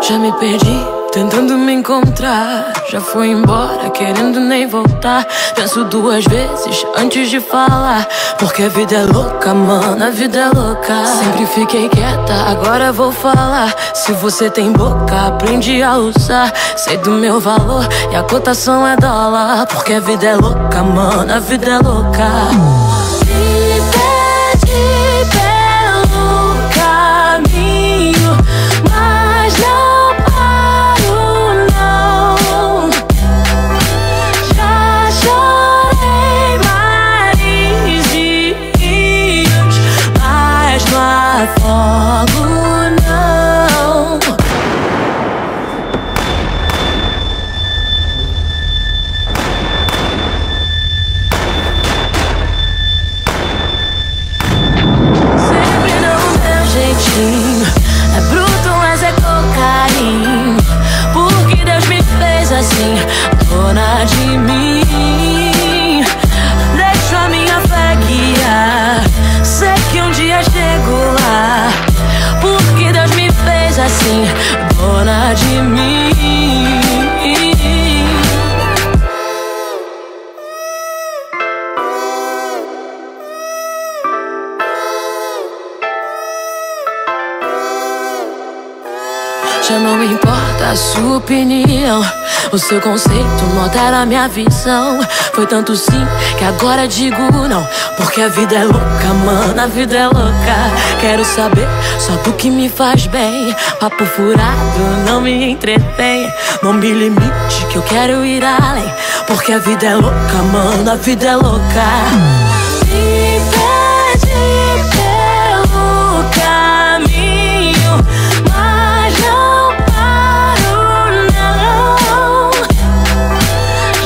Já me perdi, tentando me encontrar. Já fui embora, querendo nem voltar. Penso duas vezes antes de falar, porque a vida é louca, mano, a vida é louca. Sempre fiquei quieta, agora vou falar. Se você tem boca, aprende a usar. Sei do meu valor e a cotação é dólar, porque a vida é louca, mano, a vida é louca. Me pede pelo caminho, mas não paro, não. Já chorei mares e rios, mas não afogo, não. Sempre no meu jeitinho, é bruto, mas é com carinho, porque Deus me fez assim, dona de mim. Deixo a minha fé guiar, sei que um dia chego lá, porque Deus me fez assim, dona de mim. Já não importa a sua opinião, o seu conceito não altera a minha visão. Foi tanto sim que agora digo não, porque a vida é louca, mano, a vida é louca. Quero saber só do que me faz bem. Papo furado não me entretém. Não me limite que eu quero ir além, porque a vida é louca, mano, a vida é louca. Me pede pelo caminho, mas não paro, não.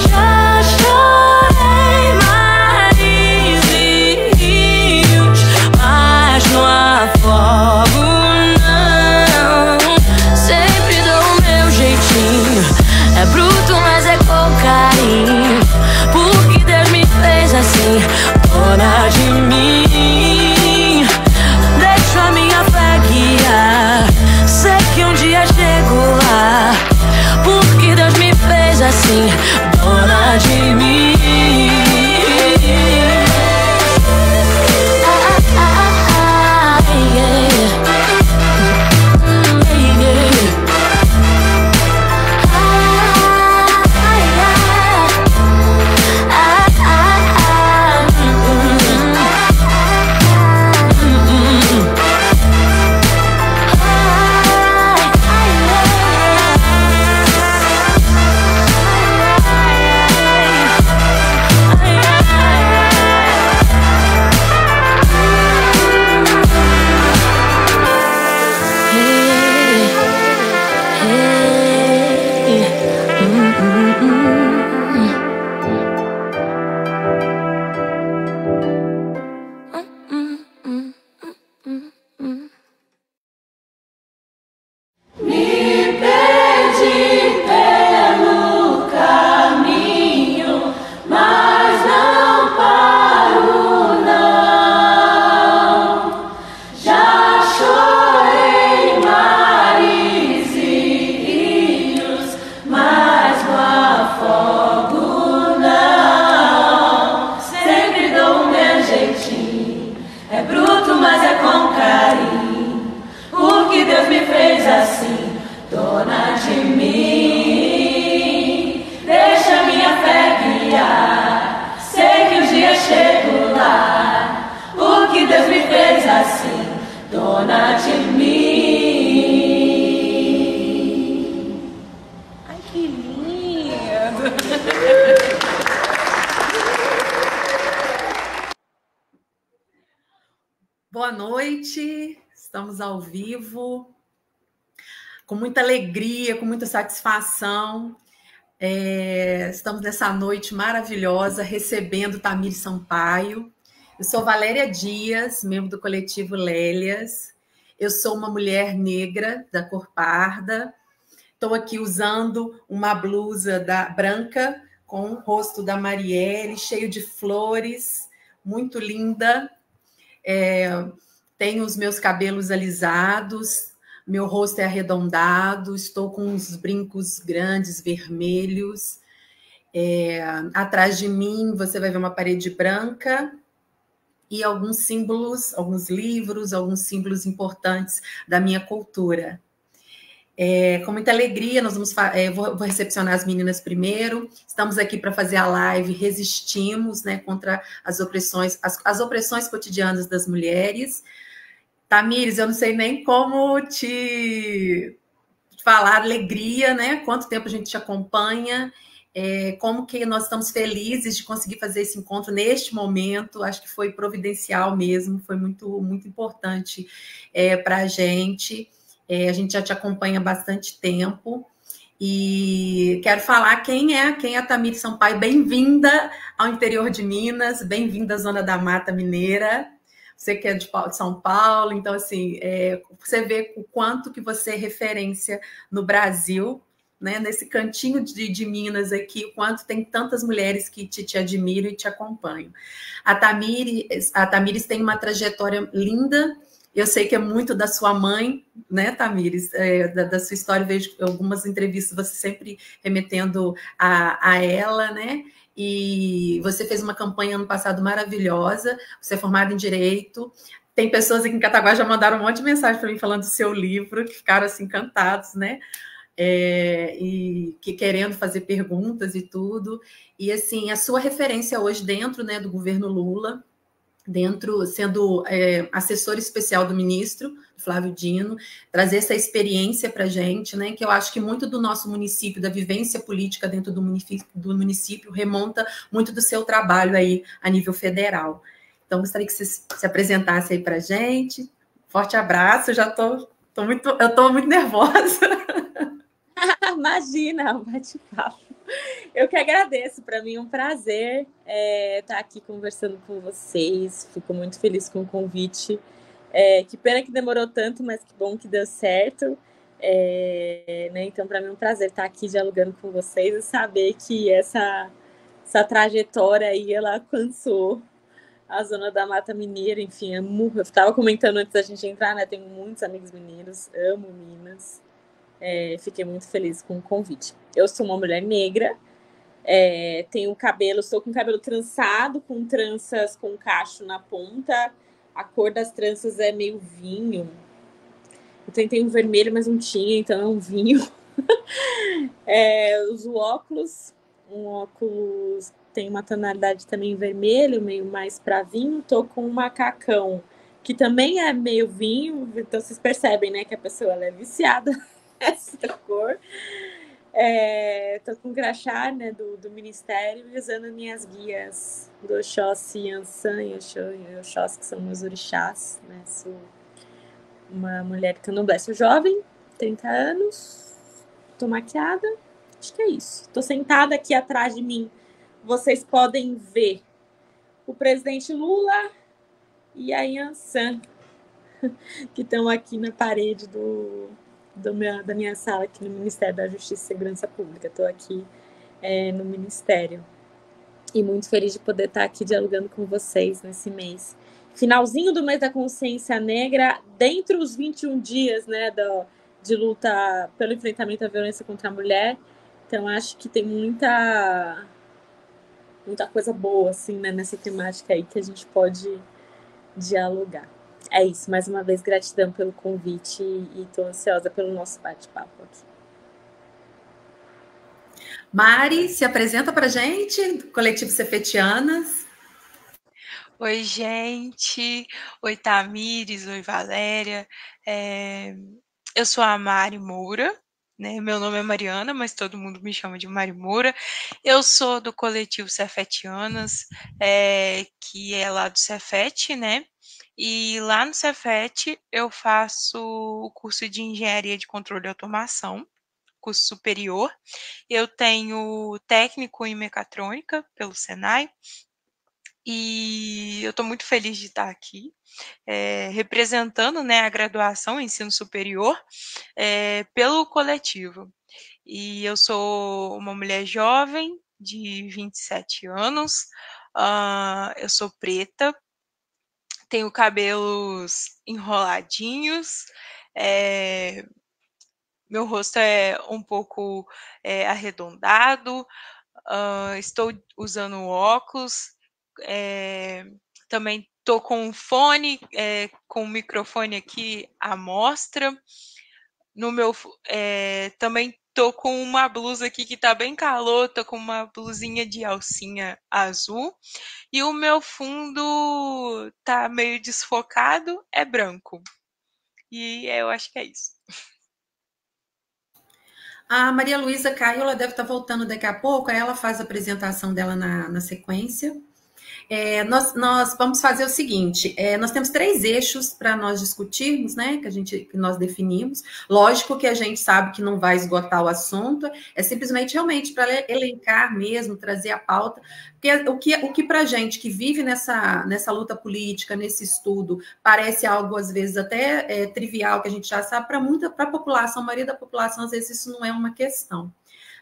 Já chorei mares e rios, mas não afogo, não. Sempre dou o meu jeitinho, é bruto, mas é com carinho, porque Deus me fez assim, dona de mim. Deixo a minha fé guiar, sei que um dia chego lá, porque Deus me fez assim, dona de mim. Boa noite, estamos ao vivo, com muita alegria, com muita satisfação. Estamos nessa noite maravilhosa, recebendo Tamires Sampaio. Eu sou Valéria Dias, membro do coletivo Lélias. Eu sou uma mulher negra da cor parda. Estou aqui usando uma blusa branca com o rosto da Marielle, cheio de flores, muito linda. Tenho os meus cabelos alisados, Meu rosto é arredondado, estou com uns brincos grandes, vermelhos. Atrás de mim você vai ver uma parede branca e alguns símbolos, alguns livros, alguns símbolos importantes da minha cultura. Com muita alegria, nós vou recepcionar as meninas primeiro. Estamos aqui para fazer a live Resistimos, né, contra as opressões, as opressões cotidianas das mulheres. Tamires, eu não sei nem como te falar alegria, né? Quanto tempo a gente te acompanha, como que nós estamos felizes de conseguir fazer esse encontro neste momento. Acho que foi providencial mesmo, foi muito, muito importante para a gente. A gente já te acompanha há bastante tempo. E quero falar quem é a Tamires Sampaio. Bem-vinda ao interior de Minas, bem-vinda à Zona da Mata Mineira. Você que é de São Paulo, então, assim, você vê o quanto que você é referência no Brasil, né? Nesse cantinho de Minas aqui, o quanto tem tantas mulheres que te admiram e te acompanham. A Tamires tem uma trajetória linda. Eu sei que é muito da sua mãe, né, Tamires? Da sua história, eu vejo algumas entrevistas você sempre remetendo a ela, né? E você fez uma campanha ano passado maravilhosa, você é formada em Direito. Tem pessoas aqui em Cataguá já mandaram um monte de mensagem para mim falando do seu livro, que ficaram assim encantados, né? E que querendo fazer perguntas e tudo. E assim, a sua referência hoje dentro, né, do governo Lula, sendo assessor especial do ministro Flávio Dino, trazer essa experiência para a gente, né? Que eu acho que muito do nosso município, da vivência política dentro do município, remonta muito do seu trabalho aí a nível federal. Então, gostaria que você se apresentasse aí para a gente. Forte abraço, eu estou muito nervosa. Imagina, bate-papo. Eu que agradeço, para mim é um prazer estar aqui conversando com vocês. Fico muito feliz com o convite. Que pena que demorou tanto, mas que bom que deu certo. Né? Então, para mim é um prazer estar aqui dialogando com vocês e saber que essa trajetória aí, ela alcançou a Zona da Mata Mineira. Enfim, eu estava comentando antes da gente entrar, né? Tenho muitos amigos mineiros, amo Minas. Fiquei muito feliz com o convite. Eu sou uma mulher negra, tenho cabelo, estou com cabelo trançado, com tranças com cacho na ponta. A cor das tranças é meio vinho. Eu tentei um vermelho, mas não tinha, então é um vinho. Uso óculos, um óculos tem uma tonalidade também vermelho, meio mais para vinho. Tô com um macacão, que também é meio vinho, então vocês percebem, né, que a pessoa é viciada essa cor. Tô com crachá, né, do Ministério, e usando minhas guias do Oxóssi, Yansan e Oxóssi, que são meus orixás, né? Sou uma mulher candomblé, sou jovem, 30 anos, tô maquiada, acho que é isso. Tô sentada aqui atrás de mim, vocês podem ver o presidente Lula e a Yansan, que estão aqui na parede da minha sala aqui no Ministério da Justiça e Segurança Pública. Estou aqui no Ministério e muito feliz de poder estar aqui dialogando com vocês nesse mês. Finalzinho do mês da consciência negra, dentre os 21 dias, né, de luta pelo enfrentamento à violência contra a mulher. Então, acho que tem muita coisa boa assim, né, nessa temática aí que a gente pode dialogar. É isso, mais uma vez, gratidão pelo convite e estou ansiosa pelo nosso bate-papo aqui. Mari, se apresenta para a gente, do Coletivo Cefetianas. Oi, gente. Oi, Tamires. Oi, Valéria. Eu sou a Mari Moura, né? Meu nome é Mariana, mas todo mundo me chama de Mari Moura. Eu sou do Coletivo Cefetianas, que é lá do Cefet, né? E lá no Cefet eu faço o curso de Engenharia de Controle e Automação, curso superior. Eu tenho técnico em mecatrônica pelo Senai. E eu estou muito feliz de estar aqui, representando, né, a graduação em ensino superior pelo coletivo. E eu sou uma mulher jovem, de 27 anos, eu sou preta, tenho cabelos enroladinhos, meu rosto é um pouco arredondado, estou usando óculos, também estou com um fone, com o microfone aqui à mostra. Também tô com uma blusa aqui que tá bem calor, tô com uma blusinha de alcinha azul. E o meu fundo tá meio desfocado, é branco. E eu acho que é isso. A Maria Luísa caiu, ela deve estar voltando daqui a pouco, aí ela faz a apresentação dela na sequência. Nós vamos fazer o seguinte: nós temos 3 eixos para nós discutirmos, né? Que nós definimos. Lógico que a gente sabe que não vai esgotar o assunto, é simplesmente realmente para elencar mesmo, trazer a pauta. Porque o que para a gente que vive nessa luta política, nesse estudo, parece algo, às vezes, até trivial, que a gente já sabe, para a população, a maioria da população, às vezes, isso não é uma questão.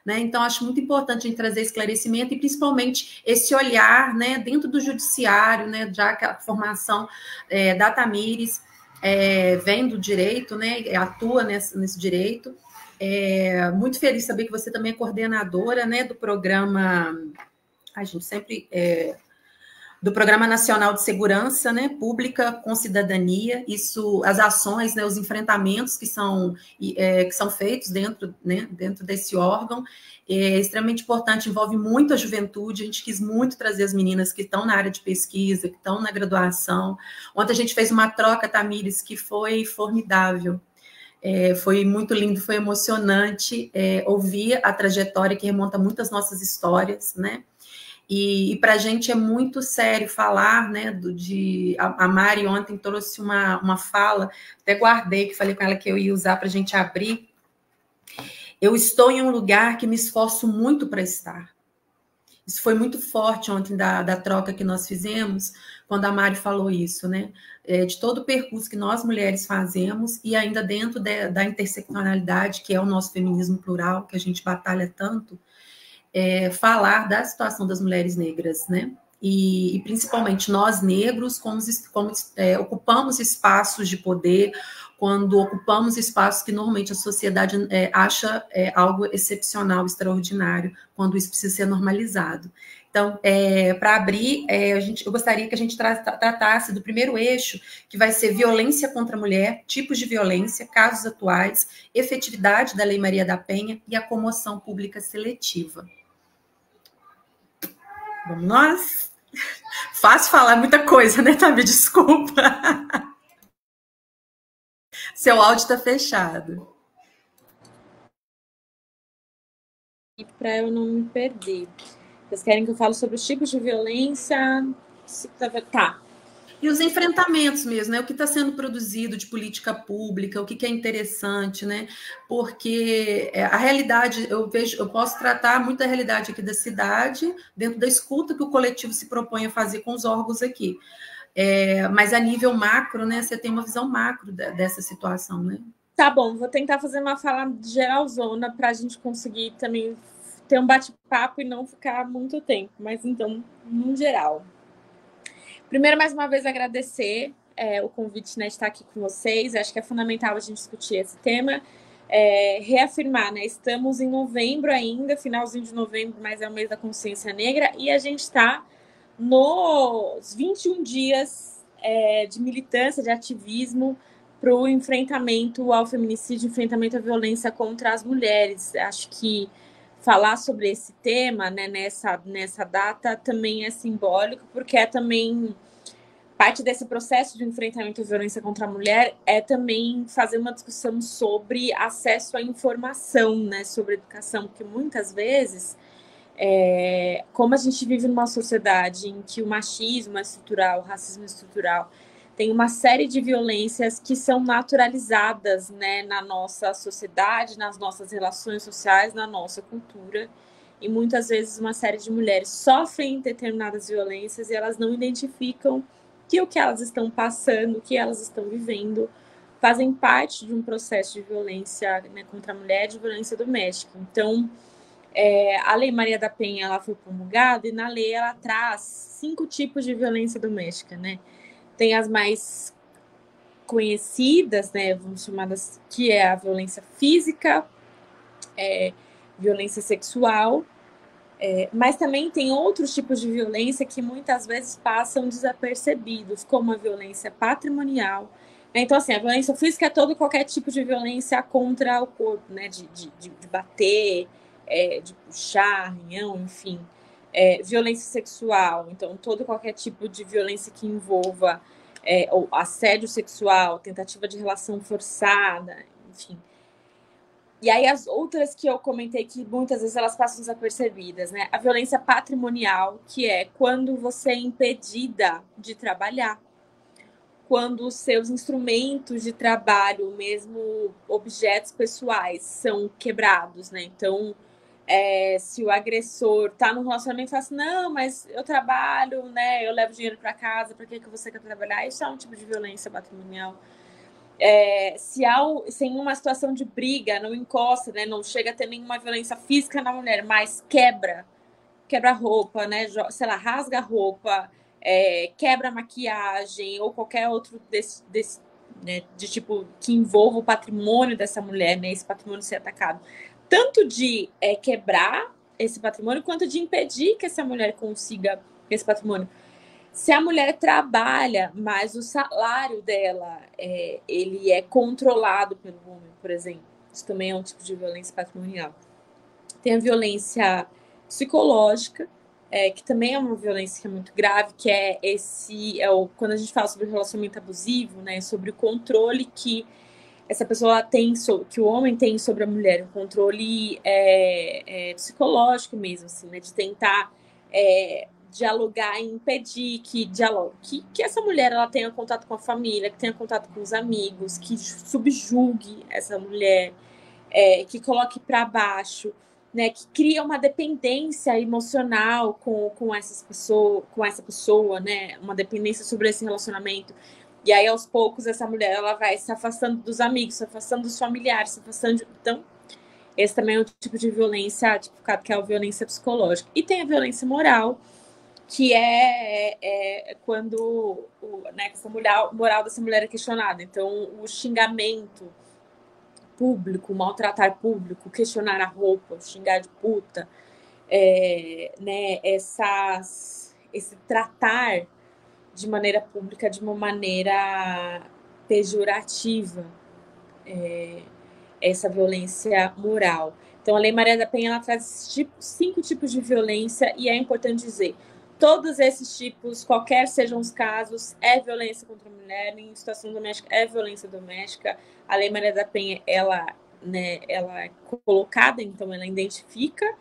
Né? Então, acho muito importante a gente trazer esclarecimento e, principalmente, esse olhar, né, dentro do judiciário, né, já que a formação da Tamires vem do direito, né, atua nesse direito. Muito feliz de saber que você também é coordenadora, né, do programa... A gente sempre... do Programa Nacional de Segurança, né, Pública com Cidadania, isso, as ações, né, os enfrentamentos que são feitos dentro desse órgão, é extremamente importante, envolve muito a juventude, a gente quis muito trazer as meninas que estão na área de pesquisa, que estão na graduação. Ontem a gente fez uma troca, Tamires, que foi formidável. Foi muito lindo, foi emocionante ouvir a trajetória que remonta muitas nossas histórias, né? E para a gente é muito sério falar, né, a Mari ontem trouxe uma fala, até guardei, que falei com ela que eu ia usar para a gente abrir. Eu estou em um lugar que me esforço muito para estar. Isso foi muito forte ontem da troca que nós fizemos, quando a Mari falou isso, né, de todo o percurso que nós mulheres fazemos e ainda dentro da interseccionalidade, que é o nosso feminismo plural, que a gente batalha tanto, falar da situação das mulheres negras, né? E principalmente nós negros, como ocupamos espaços de poder, quando ocupamos espaços que normalmente a sociedade acha algo excepcional, extraordinário, quando isso precisa ser normalizado. Então, para abrir, eu gostaria que a gente tratasse do primeiro eixo, que vai ser violência contra a mulher, tipos de violência, casos atuais, efetividade da Lei Maria da Penha e a comoção pública seletiva. Vamos nós? Fácil falar muita coisa, né, Tabi? Desculpa. Seu áudio está fechado. E para eu não me perder. Vocês querem que eu fale sobre os tipos de violência? Tá. E os enfrentamentos mesmo, né? O que está sendo produzido de política pública, o que é interessante, né? Porque a realidade, eu posso tratar muito da realidade aqui da cidade, dentro da escuta que o coletivo se propõe a fazer com os órgãos aqui. Mas a nível macro, né? Você tem uma visão macro dessa situação, né? Tá bom, vou tentar fazer uma fala geralzona para a gente conseguir também ter um bate-papo e não ficar muito tempo, mas então, no geral. Primeiro, mais uma vez, agradecer o convite, né, de estar aqui com vocês. Acho que é fundamental a gente discutir esse tema. Reafirmar, né? Estamos em novembro ainda, finalzinho de novembro, mas é o mês da consciência negra, e a gente está nos 21 dias de militância, de ativismo para o enfrentamento ao feminicídio, enfrentamento à violência contra as mulheres. Acho que falar sobre esse tema, né, nessa data também é simbólico, porque é também parte desse processo de enfrentamento à violência contra a mulher, é também fazer uma discussão sobre acesso à informação, né, sobre educação, porque muitas vezes, como a gente vive numa sociedade em que o machismo é estrutural, o racismo é estrutural, tem uma série de violências que são naturalizadas, né, na nossa sociedade, nas nossas relações sociais, na nossa cultura. E muitas vezes uma série de mulheres sofrem determinadas violências e elas não identificam que o que elas estão passando, o que elas estão vivendo, fazem parte de um processo de violência, né, contra a mulher, de violência doméstica. Então, a Lei Maria da Penha ela foi promulgada e na lei ela traz 5 tipos de violência doméstica, né? Tem as mais conhecidas, né, vamos chamadas, que é a violência física, violência sexual, mas também tem outros tipos de violência que muitas vezes passam desapercebidos, como a violência patrimonial. Então, assim, a violência física é todo qualquer tipo de violência contra o corpo, né? De bater, de puxar, arranhão, enfim. Violência sexual, então, todo qualquer tipo de violência que envolva ou assédio sexual, tentativa de relação forçada, enfim. E aí as outras que eu comentei que muitas vezes elas passam desapercebidas, né? A violência patrimonial, que é quando você é impedida de trabalhar, quando os seus instrumentos de trabalho, mesmo objetos pessoais, são quebrados, né? Então, se o agressor tá num relacionamento e fala assim, não, mas eu trabalho, né? Eu levo dinheiro para casa, para que você quer trabalhar? Isso é um tipo de violência patrimonial. Se em uma situação de briga, não encosta, né? Não chega a ter nenhuma violência física na mulher, mas quebra a roupa, né? Sei lá, rasga a roupa, quebra a maquiagem ou qualquer outro desse né? De tipo que envolva o patrimônio dessa mulher, né? Esse patrimônio ser atacado. Tanto de quebrar esse patrimônio, quanto de impedir que essa mulher consiga esse patrimônio. Se a mulher trabalha, mas o salário dela ele é controlado pelo homem, por exemplo, isso também é um tipo de violência patrimonial. Tem a violência psicológica, que também é uma violência que é muito grave, que quando a gente fala sobre relacionamento abusivo, né, sobre o controle que essa pessoa tem, que o homem tem sobre a mulher, um controle psicológico mesmo, assim, né, de tentar dialogar e impedir que essa mulher ela tenha contato com a família, que tenha contato com os amigos, que subjugue essa mulher, que coloque para baixo, né, que cria uma dependência emocional com essa pessoa, né, uma dependência sobre esse relacionamento. E aí, aos poucos, essa mulher ela vai se afastando dos amigos, se afastando dos familiares, se afastando de... Então, esse também é um tipo de violência tipificado, que é a violência psicológica. E tem a violência moral, que é quando né, essa moral dessa mulher é questionada. Então, o xingamento público, maltratar público, questionar a roupa, xingar de puta, né, esse tratar de maneira pública de uma maneira pejorativa, essa violência moral. Então, a Lei Maria da Penha ela traz 5 tipos de violência e é importante dizer, todos esses tipos, qualquer sejam os casos, é violência contra a mulher, em situação doméstica é violência doméstica. A Lei Maria da Penha, ela é colocada, então ela identifica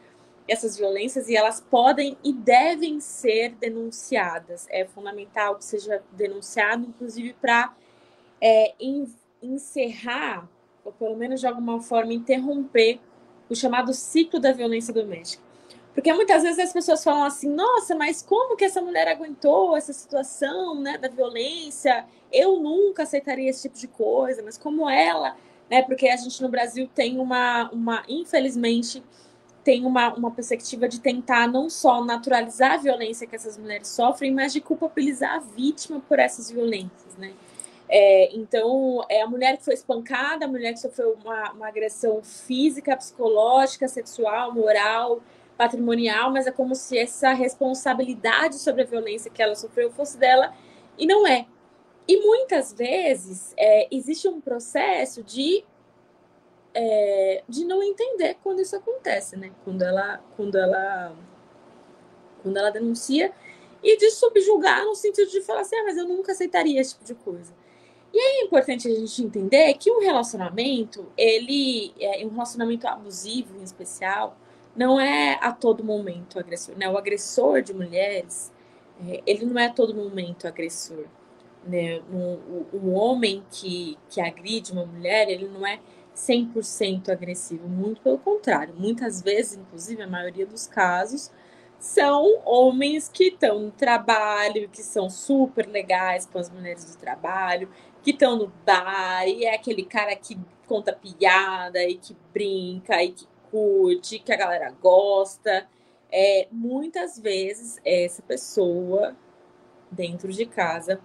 essas violências e elas podem e devem ser denunciadas. É fundamental que seja denunciado, inclusive para encerrar, ou pelo menos de alguma forma interromper o chamado ciclo da violência doméstica. Porque muitas vezes as pessoas falam assim, nossa, mas como que essa mulher aguentou essa situação, né, da violência? Eu nunca aceitaria esse tipo de coisa, mas como ela, né, porque a gente no Brasil tem infelizmente, tem uma perspectiva de tentar não só naturalizar a violência que essas mulheres sofrem, mas de culpabilizar a vítima por essas violências, né? Então, a mulher que foi espancada, a mulher que sofreu uma agressão física, psicológica, sexual, moral, patrimonial, mas é como se essa responsabilidade sobre a violência que ela sofreu fosse dela, e não é. E muitas vezes existe um processo de não entender quando isso acontece, né? Quando ela denuncia, e de subjugar no sentido de falar assim, mas eu nunca aceitaria esse tipo de coisa. E aí é importante a gente entender que um relacionamento, um relacionamento abusivo em especial, não é a todo momento agressor, né? O agressor de mulheres, ele não é a todo momento agressor, né? Um homem que agride uma mulher, ele não é 100% agressivo, muito pelo contrário. Muitas vezes, inclusive, a maioria dos casos, são homens que estão no trabalho, que são super legais com as mulheres do trabalho, que estão no bar, e é aquele cara que conta piada, e que brinca, e que curte, que a galera gosta. Muitas vezes, essa pessoa, dentro de casa,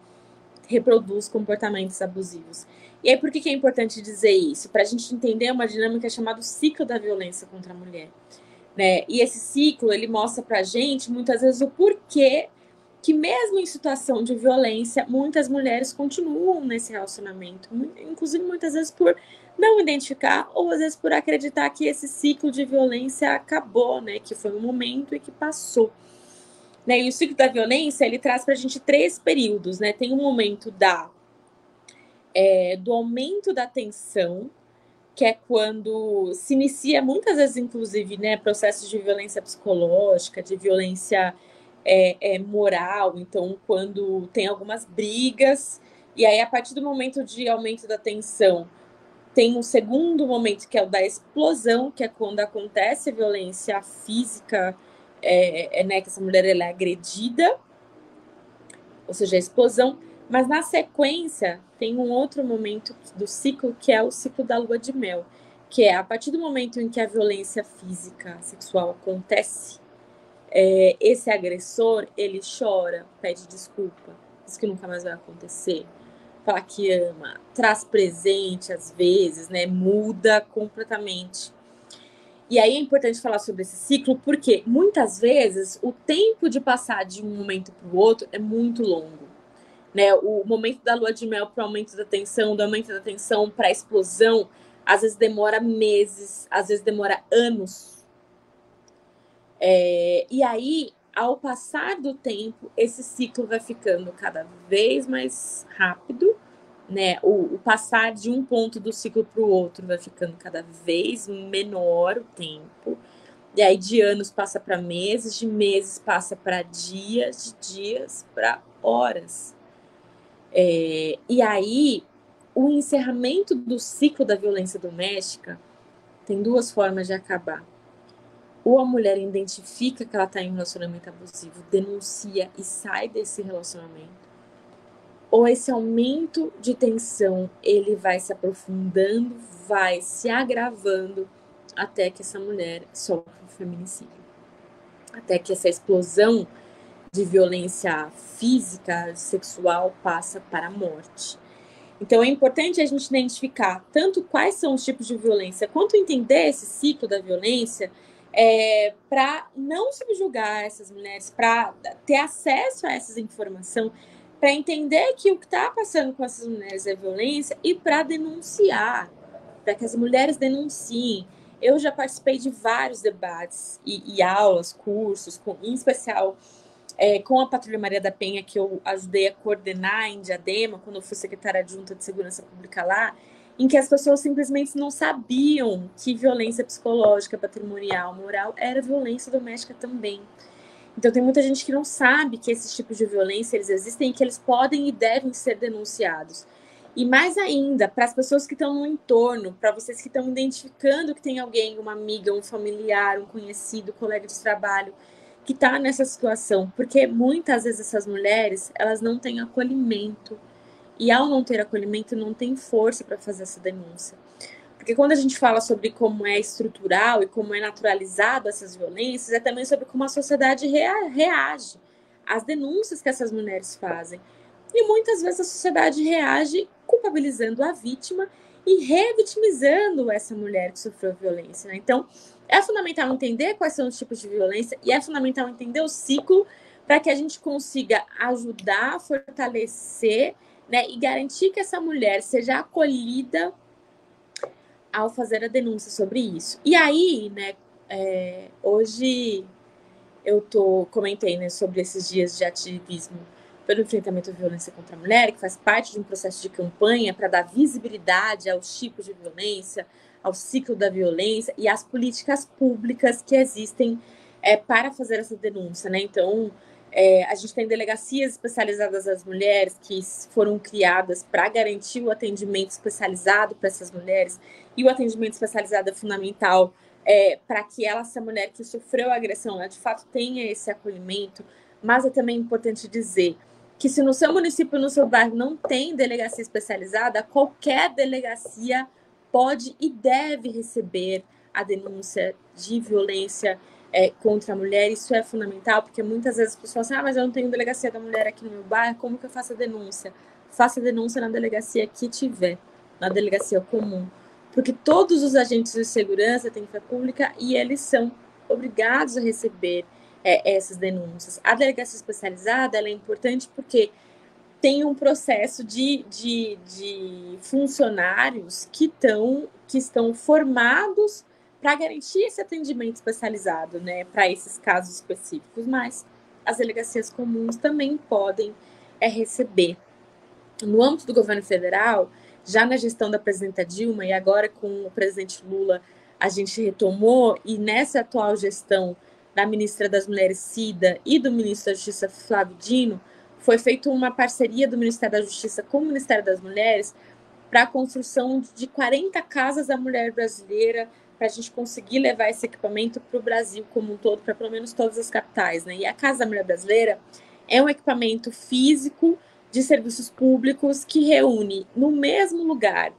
reproduz comportamentos abusivos. E aí, por que é importante dizer isso? Para a gente entender uma dinâmica chamada ciclo da violência contra a mulher, né? E esse ciclo, ele mostra para a gente, muitas vezes, o porquê que mesmo em situação de violência, muitas mulheres continuam nesse relacionamento, inclusive muitas vezes por não identificar ou às vezes por acreditar que esse ciclo de violência acabou, né? Que foi um momento e que passou. Né? E o ciclo da violência, ele traz para a gente 3 períodos, né? Tem um momento do aumento da tensão, que é quando se inicia, muitas vezes, inclusive, né, processos de violência psicológica, de violência moral. Então, quando tem algumas brigas, e aí, a partir do momento de aumento da tensão, tem um segundo momento, que é o da explosão, que é quando acontece a violência física, né, que essa mulher ela é agredida, ou seja, a explosão. Mas na sequência tem um outro momento do ciclo, que é o ciclo da lua de mel, que é a partir do momento em que a violência física, sexual acontece, esse agressor, ele chora, pede desculpa, diz que nunca mais vai acontecer, fala que ama, traz presente às vezes, né, muda completamente. E aí é importante falar sobre esse ciclo, porque muitas vezes o tempo de passar de um momento para o outro é muito longo. Né, o momento da lua de mel para o aumento da tensão, do aumento da tensão para a explosão, às vezes demora meses, às vezes demora anos. E aí, ao passar do tempo, esse ciclo vai ficando cada vez mais rápido, né? O passar de um ponto do ciclo para o outro vai ficando cada vez menor o tempo. E aí, de anos passa para meses, de meses passa para dias, de dias para horas. E aí, o encerramento do ciclo da violência doméstica tem 2 formas de acabar. Ou a mulher identifica que ela está em um relacionamento abusivo, denuncia e sai desse relacionamento. Ou esse aumento de tensão, ele vai se aprofundando, vai se agravando, até que essa mulher sofre um feminicídio. Até que essa explosão de violência física, sexual, passa para a morte. Então, é importante a gente identificar tanto quais são os tipos de violência, quanto entender esse ciclo da violência, para não subjugar essas mulheres, para ter acesso a essas informações, para entender que o que está passando com essas mulheres é violência e para denunciar, para que as mulheres denunciem. Eu já participei de vários debates e aulas, cursos, em especial com a Patrulha Maria da Penha, que eu ajudei a coordenar em Diadema, quando eu fui secretária adjunta de Segurança Pública lá, em que as pessoas simplesmente não sabiam que violência psicológica, patrimonial, moral, era violência doméstica também. Então, tem muita gente que não sabe que esses tipos de violência, eles existem e que eles podem e devem ser denunciados. E mais ainda, para as pessoas que estão no entorno, para vocês que estão identificando que tem alguém, uma amiga, um familiar, um conhecido, um colega de trabalho, que está nessa situação, porque muitas vezes essas mulheres, elas não têm acolhimento, e ao não ter acolhimento, não tem força para fazer essa denúncia. Porque quando a gente fala sobre como é estrutural e como é naturalizado essas violências, é também sobre como a sociedade reage às denúncias que essas mulheres fazem. E muitas vezes a sociedade reage culpabilizando a vítima e revitimizando essa mulher que sofreu violência, né? Então, é fundamental entender quais são os tipos de violência e é fundamental entender o ciclo para que a gente consiga ajudar, fortalecer, né, e garantir que essa mulher seja acolhida ao fazer a denúncia sobre isso. E aí, né, hoje eu comentei, né, sobre esses dias de ativismo pelo enfrentamento à violência contra a mulher, que faz parte de um processo de campanha para dar visibilidade aos tipos de violência, ao ciclo da violência e às políticas públicas que existem para fazer essa denúncia, né? Então, a gente tem delegacias especializadas às mulheres que foram criadas para garantir o atendimento especializado para essas mulheres, e o atendimento especializado é fundamental para que essa mulher que sofreu a agressão, ela de fato tenha esse acolhimento. Mas é também importante dizer que se no seu município, no seu bairro, não tem delegacia especializada, qualquer delegacia pode e deve receber a denúncia de violência contra a mulher. Isso é fundamental, porque muitas vezes as pessoas falam, mas eu não tenho delegacia da mulher aqui no meu bairro, como que eu faço a denúncia? faça denúncia na delegacia que tiver, na delegacia comum. Porque todos os agentes de segurança têm fé pública e eles são obrigados a receber essas denúncias. A delegacia especializada ela é importante porque tem um processo de funcionários que estão formados para garantir esse atendimento especializado, né, para esses casos específicos, mas as delegacias comuns também podem receber. No âmbito do governo federal, já na gestão da presidenta Dilma e agora com o presidente Lula, a gente retomou, e nessa atual gestão da ministra das Mulheres, Cida, e do ministro da Justiça, Flávio Dino, foi feita uma parceria do Ministério da Justiça com o Ministério das Mulheres para a construção de 40 casas da mulher brasileira, para a gente conseguir levar esse equipamento para o Brasil como um todo, para pelo menos todas as capitais, né? E a Casa da Mulher Brasileira é um equipamento físico de serviços públicos que reúne no mesmo lugar,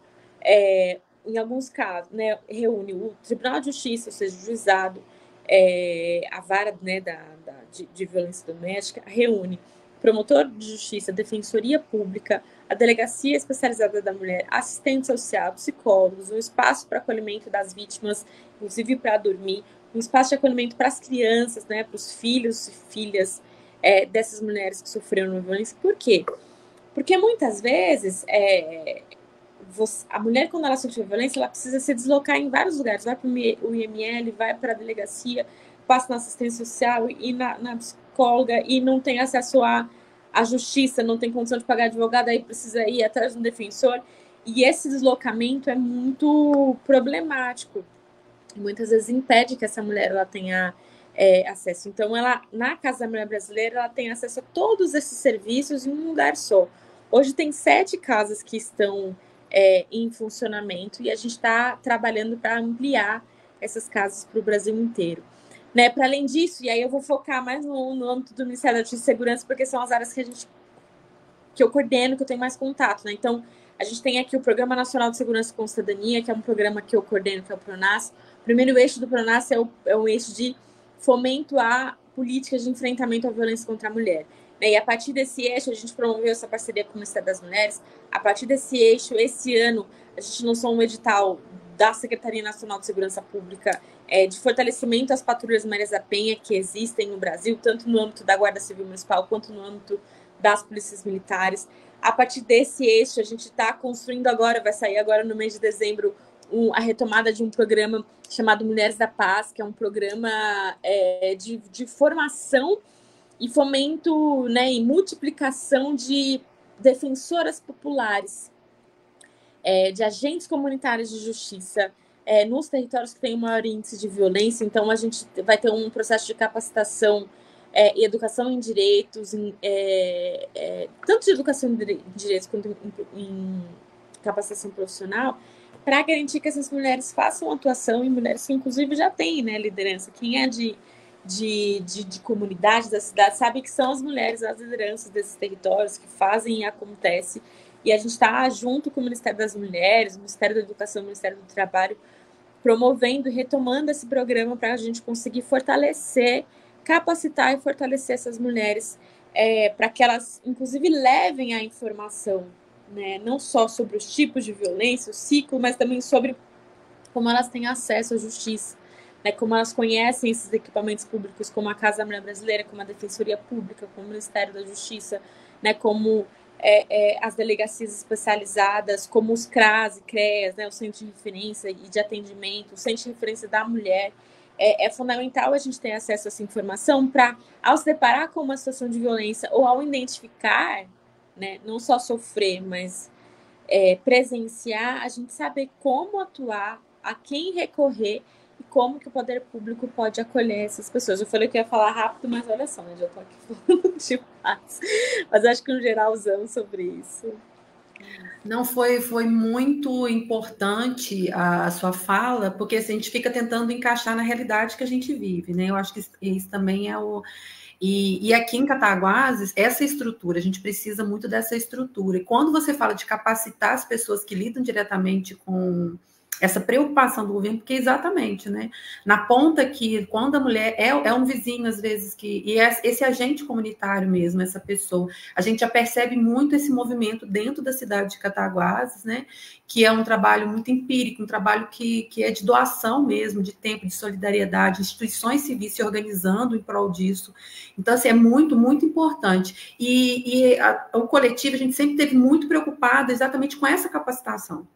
em alguns casos, né, reúne o Tribunal de Justiça, ou seja, o juizado, a vara, né, de violência doméstica, reúne promotor de justiça, defensoria pública, a delegacia especializada da mulher, assistente social, psicólogos, um espaço para acolhimento das vítimas, inclusive para dormir, um espaço de acolhimento para as crianças, né, para os filhos e filhas dessas mulheres que sofreram violência. Por quê? Porque muitas vezes a mulher, quando ela sofre violência, ela precisa se deslocar em vários lugares, vai para o IML, vai para a delegacia, passa na assistência social e na psicóloga e não tem acesso à justiça, não tem condição de pagar advogado, aí precisa ir atrás de um defensor. E esse deslocamento é muito problemático. Muitas vezes impede que essa mulher ela tenha acesso. Então, ela, na Casa da Mulher Brasileira, ela tem acesso a todos esses serviços em um lugar só. Hoje tem 7 casas que estão em funcionamento e a gente está trabalhando para ampliar essas casas para o Brasil inteiro. Né, para além disso, e aí eu vou focar mais no âmbito do Ministério da Justiça e Segurança, porque são as áreas que eu coordeno, que eu tenho mais contato. Né? Então, a gente tem aqui o Programa Nacional de Segurança com Cidadania, que é um programa que eu coordeno, que é o PRONASS. O primeiro eixo do PRONASS é o eixo de fomento a políticas de enfrentamento à violência contra a mulher. Né? E a partir desse eixo, a gente promoveu essa parceria com o Ministério das Mulheres. A partir desse eixo, esse ano, a gente lançou um edital da Secretaria Nacional de Segurança Pública de fortalecimento às patrulhas Marias da Penha que existem no Brasil, tanto no âmbito da Guarda Civil Municipal quanto no âmbito das polícias militares. A partir desse eixo, a gente está construindo agora, vai sair agora no mês de dezembro, a retomada de um programa chamado Mulheres da Paz, que é um programa de formação e fomento, né, e multiplicação de defensoras populares, de agentes comunitários de justiça, nos territórios que têm o maior índice de violência. Então, a gente vai ter um processo de capacitação e educação em direitos, tanto de educação em direitos quanto em capacitação profissional, para garantir que essas mulheres façam atuação, e mulheres que, inclusive, já têm, né, liderança. Quem é de comunidade da cidade sabe que são as mulheres, as lideranças desses territórios que fazem e acontece. E a gente está junto com o Ministério das Mulheres, o Ministério da Educação, o Ministério do Trabalho, promovendo e retomando esse programa para a gente conseguir fortalecer, capacitar e fortalecer essas mulheres para que elas, inclusive, levem a informação, né, não só sobre os tipos de violência, o ciclo, mas também sobre como elas têm acesso à justiça, né, como elas conhecem esses equipamentos públicos, como a Casa da Mulher Brasileira, como a Defensoria Pública, como o Ministério da Justiça, né, como as delegacias especializadas, como os CRAS e CREAS, né, o Centro de Referência e de Atendimento, o Centro de Referência da Mulher. É fundamental a gente ter acesso a essa informação para, ao se deparar com uma situação de violência ou ao identificar, né, não só sofrer, mas presenciar, a gente saber como atuar, a quem recorrer e como que o poder público pode acolher essas pessoas. Eu falei que ia falar rápido, mas olha só, né, já estou aqui falando demais. Mas acho que no geral usamos sobre isso. Não, foi muito importante a sua fala, porque assim, a gente fica tentando encaixar na realidade que a gente vive, né? Eu acho que isso também é o... E aqui em Cataguases, essa estrutura, a gente precisa muito dessa estrutura. E quando você fala de capacitar as pessoas que lidam diretamente com essa preocupação do governo, porque exatamente, né? Na ponta que, quando a mulher é um vizinho, às vezes, e é esse agente comunitário mesmo, essa pessoa, a gente já percebe muito esse movimento dentro da cidade de Cataguases, né? Que é um trabalho muito empírico, um trabalho que é de doação mesmo, de tempo, de solidariedade, instituições civis se organizando em prol disso. Então, assim, é muito, muito importante. O coletivo, a gente sempre esteve muito preocupado exatamente com essa capacitação,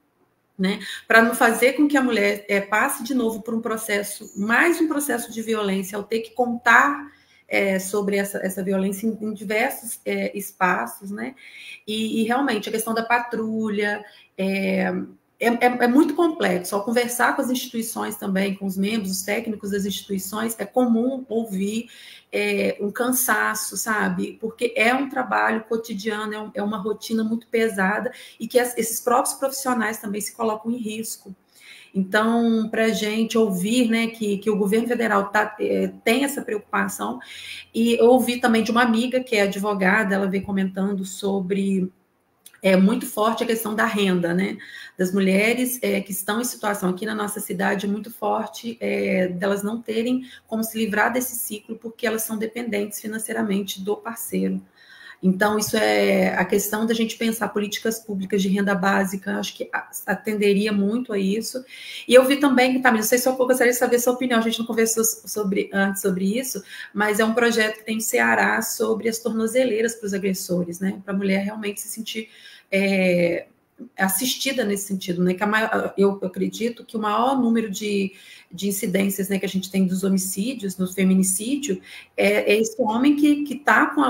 né? Para não fazer com que a mulher passe de novo por um processo, mais um processo de violência, ao ter que contar sobre essa violência em diversos espaços, né? E realmente a questão da patrulha é muito complexo. Ao conversar com as instituições também, com os membros, os técnicos das instituições, é comum ouvir um cansaço, sabe? Porque é um trabalho cotidiano, é uma rotina muito pesada e que esses próprios profissionais também se colocam em risco. Então, para a gente ouvir, né, que o governo federal tem essa preocupação, e eu ouvi também de uma amiga que é advogada, ela veio comentando sobre muito forte a questão da renda, né? Das mulheres que estão em situação aqui na nossa cidade, muito forte, delas não terem como se livrar desse ciclo, porque elas são dependentes financeiramente do parceiro. Então, isso é a questão da gente pensar políticas públicas de renda básica, acho que atenderia muito a isso. E eu vi também, tá, não sei se eu gostaria de saber a sua opinião, a gente não conversou antes sobre isso, mas é um projeto que tem no Ceará sobre as tornozeleiras para os agressores, né? Para a mulher realmente se sentir assistida nesse sentido, né? Que eu acredito que o maior número de incidências, né, que a gente tem dos homicídios, no feminicídio, é esse homem que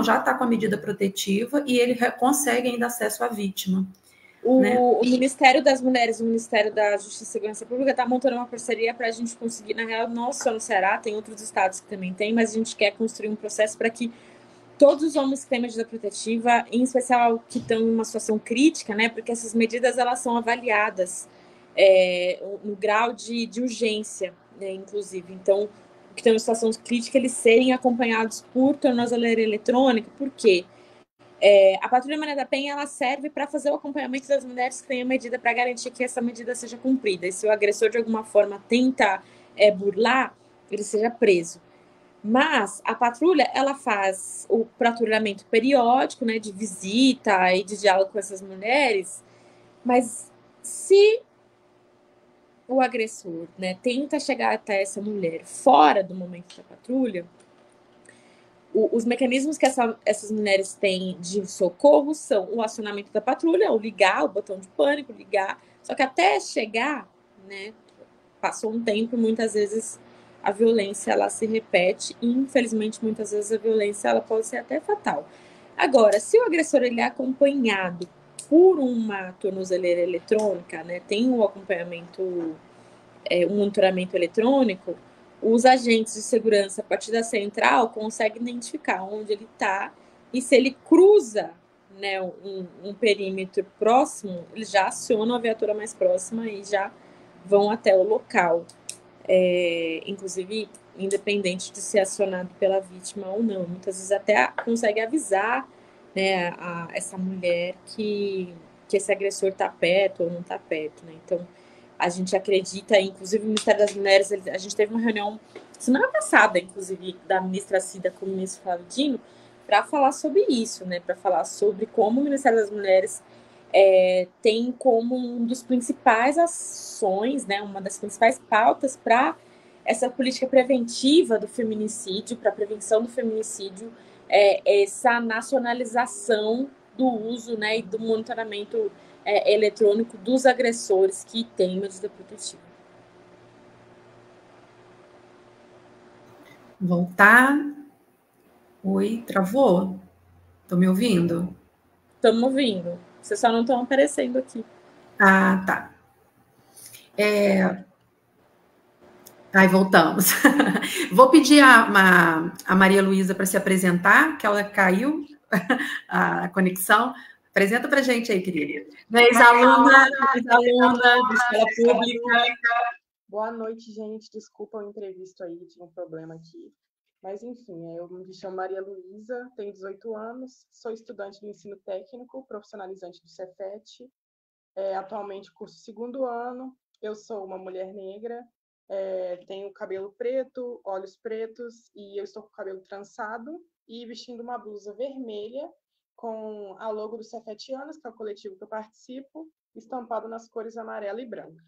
já está com a medida protetiva e ele consegue ainda acesso à vítima. O Ministério das Mulheres, o Ministério da Justiça e Segurança Pública está montando uma parceria para a gente conseguir, na real, não só no Ceará, tem outros estados que também tem, mas a gente quer construir um processo para que todos os homens que têm medida protetiva, em especial que estão em uma situação crítica, né? Porque essas medidas elas são avaliadas no grau de urgência, né, inclusive. Então, que estão em situação crítica, eles serem acompanhados por tornozeleira eletrônica. Por quê? A Patrulha Maria da Penha ela serve para fazer o acompanhamento das mulheres que têm a medida para garantir que essa medida seja cumprida. E se o agressor, de alguma forma, tenta burlar, ele seja preso. Mas a patrulha, ela faz o patrulhamento periódico, né, de visita e de diálogo com essas mulheres, mas se o agressor, né, tenta chegar até essa mulher fora do momento da patrulha, os mecanismos que essas mulheres têm de socorro são o acionamento da patrulha, o ligar, o botão de pânico, ligar, só que até chegar, né, passou um tempo, muitas vezes a violência ela se repete e, infelizmente, muitas vezes a violência ela pode ser até fatal. Agora, se o agressor ele é acompanhado por uma tornozeleira eletrônica, né, tem um acompanhamento, um monitoramento eletrônico, os agentes de segurança a partir da central conseguem identificar onde ele está e se ele cruza, né, um perímetro próximo, eles já acionam a viatura mais próxima e já vão até o local. Inclusive, independente de ser acionado pela vítima ou não. Muitas vezes até consegue avisar, né, essa mulher que esse agressor está perto ou não está perto, né? Então, a gente acredita, inclusive o Ministério das Mulheres, a gente teve uma reunião semana passada, inclusive, da ministra Cida com o ministro Flávio Dino, para falar sobre isso, né? Para falar sobre como o Ministério das Mulheres tem como um dos principais ações, né, uma das principais pautas para essa política preventiva do feminicídio, para a prevenção do feminicídio, essa nacionalização do uso, né, e do monitoramento eletrônico dos agressores que têm medida protetiva. Voltar. Oi, travou? Estão me ouvindo? Estamos ouvindo. Vocês só não estão aparecendo aqui. Ah, tá. Aí voltamos. Vou pedir a Maria Luísa para se apresentar, que ela caiu a conexão. Apresenta para a gente aí, querida. Ex-aluna de escola pública. Boa noite, gente. Desculpa o imprevisto aí, tinha um problema aqui. Mas, enfim, eu me chamo Maria Luísa, tenho 18 anos, sou estudante do ensino técnico, profissionalizante do Cefet, atualmente curso 2º ano, eu sou uma mulher negra, tenho cabelo preto, olhos pretos, e eu estou com o cabelo trançado e vestindo uma blusa vermelha com a logo do Cefete Anos, que é o coletivo que eu participo, estampado nas cores amarela e branca.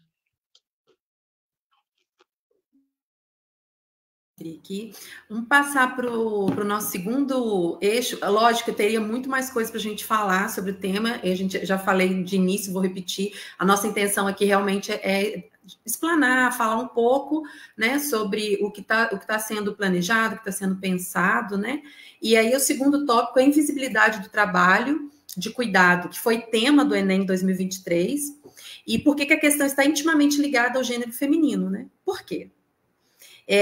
Aqui. Vamos passar para o nosso segundo eixo. Lógico, eu teria muito mais coisas para a gente falar sobre o tema. A gente já falei de início, vou repetir. A nossa intenção aqui realmente é explanar, falar um pouco, né, sobre o que tá sendo planejado, o que está sendo pensado, né? E aí o segundo tópico é a invisibilidade do trabalho de cuidado, que foi tema do Enem 2023. E por que a questão está intimamente ligada ao gênero feminino, né? Por quê?